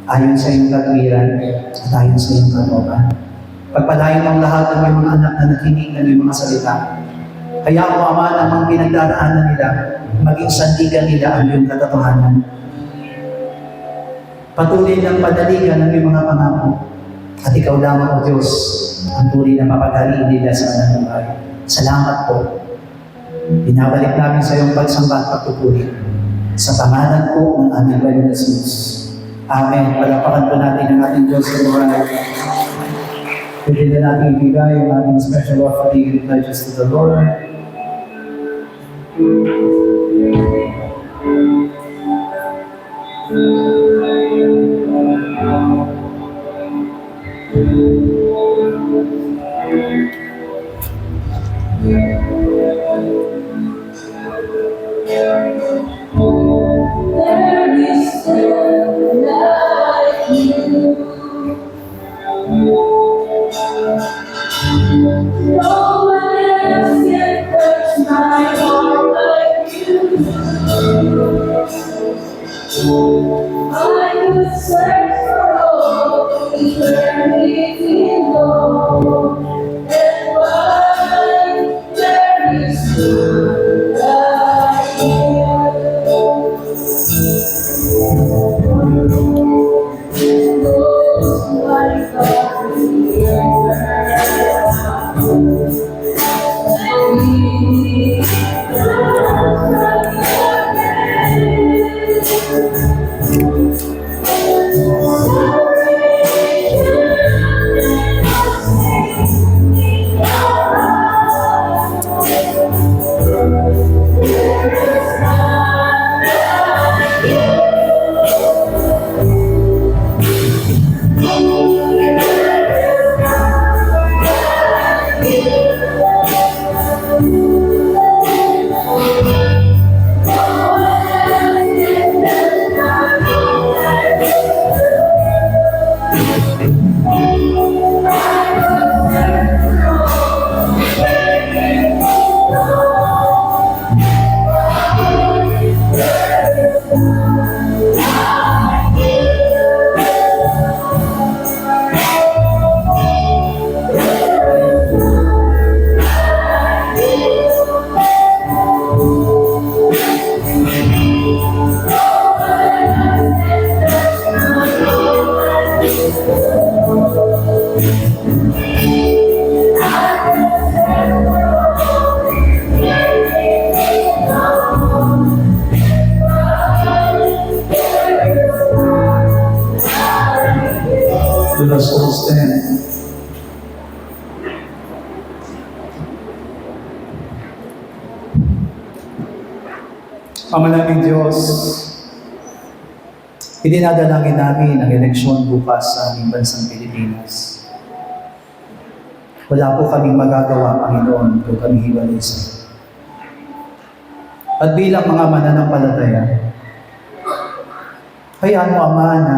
[SPEAKER 1] ayon sa iyong katwiran at ayon sa iyong kalooban. Pagpalain mo ang lahat ng iyong mga anak na nakinig ng iyong mga salita. Kaya mo, Ama, namang pinagdaraanan nila, maging sandigan nila ang iyong katotohanan. Patuloy ng padaligan ng iyong mga pangako. At ikaw lamang, O Diyos, ang tunay na mapagaliin nila sa anong buhay. Salamat po. Binabalik namin sa iyong pagsamba at pagpupuri. Sa pangalan po ng aming Panginoon Jesus. Amen. Palapakan po natin ang ating Diyos sa buhay. Pwede na natin ibigay ang ating special offering and pledges to the Lord.
[SPEAKER 2] Oh
[SPEAKER 1] Let us all stand. Ama naming Diyos, idinadalangin namin ang eleksyon bukas sa aming bansang Pilipinas. Wala po kaming magagawa, Panginoon, kung kami hiwalay sa iyo. At bilang mga mananampalataya, hayaan mo, Ama, na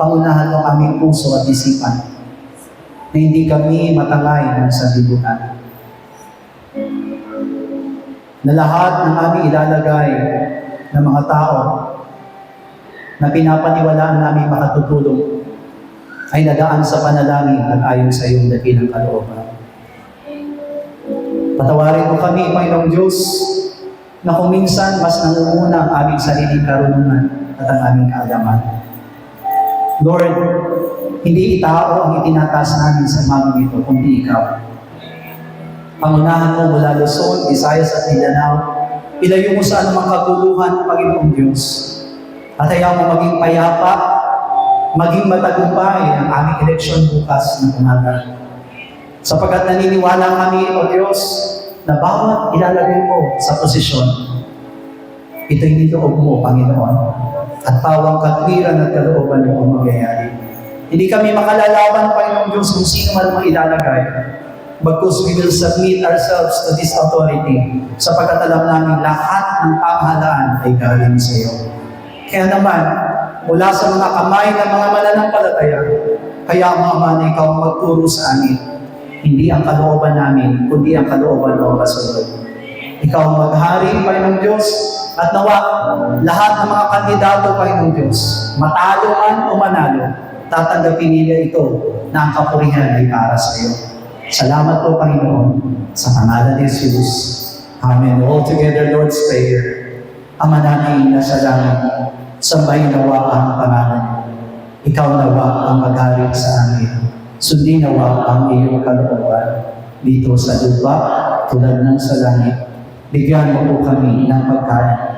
[SPEAKER 1] pangunahan ng aming puso at isipan na hindi kami matangay ng sanlibutan. Na lahat ng aming ilalagay ng mga tao na pinapaniwalaan namin makatutulong ay nadaan sa panalangin at ayon sa iyong dakilang kalooban. Patawarin mo kami, Panginoong Diyos, na kung minsan mas nangunguna ang aming sariling karunungan at ang aming kaalaman. Lord, hindi tao ang itinataas namin sa mamang ito, kundi ikaw. Pangunahan mo mula Luzon, Visayas at Mindanao, ilayo mo sa anumang kaguluhan, Panginoong Diyos. At ayaw mo maging payapa, maging matagumpay ang aming eleksyon bukas ng umaga. Sapagkat naniniwala kami, O Diyos, na bawat ilalagay mo sa posisyon, ito'y niloob mo, Panginoon, at pawang katwiran at kalooban mo ang magyayari. Hindi kami makalalaban, Panginoong Diyos, kung sino man ang ilalagay. Bagkus we will submit ourselves to this authority sapagkat alam namin lahat ng pamahalaan ay galing sa iyo. Kaya naman, mula sa mga kamay ng mga mananampalataya, kaya mo, Ama, na ikaw magturo sa amin. Hindi ang kalooban namin, kundi ang kalooban ng kasunod. Ikaw maghari, Panginoong Diyos, at nawa lahat ng mga kandidato, Panginoong Diyos, matalo man o manalo, tatanggapin nila ito na ang kapurihan ay para sa iyo. Salamat po, Panginoon, sa pangalan ni Jesus. Amen. All together, Lord's Prayer. Ama namin na sa langit, sambahin nawa ang pangalan. Ikaw nawa ang maghari sa amin. Sundin nawa ang iyong kalooban dito sa lupa tulad ng sa langit. Bigyan mo po kami ng pagkain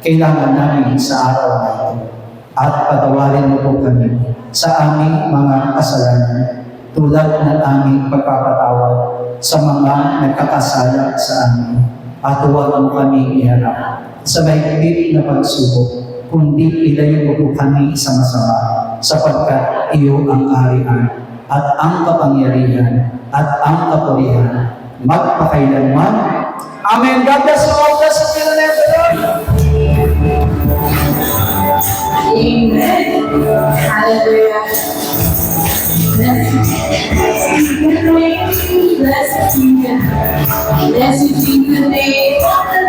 [SPEAKER 1] kailangan namin sa araw na ito. At patawarin mo po kami sa aming mga kasalanan tulad ng aming pagpapatawad sa mga nagkakasala sa amin. At huwag mo kami iharap sa mahigpit na pagsubok, kundi ilayo mo po kami sa masama, sapagkat iyo ang kaharian at ang kapangyarihan at ang kapurihan magpakailanman. Amen. God bless you all. Bless you in the name of the Lord.
[SPEAKER 2] Amen. Hallelujah. Blessed be the name of the Lord.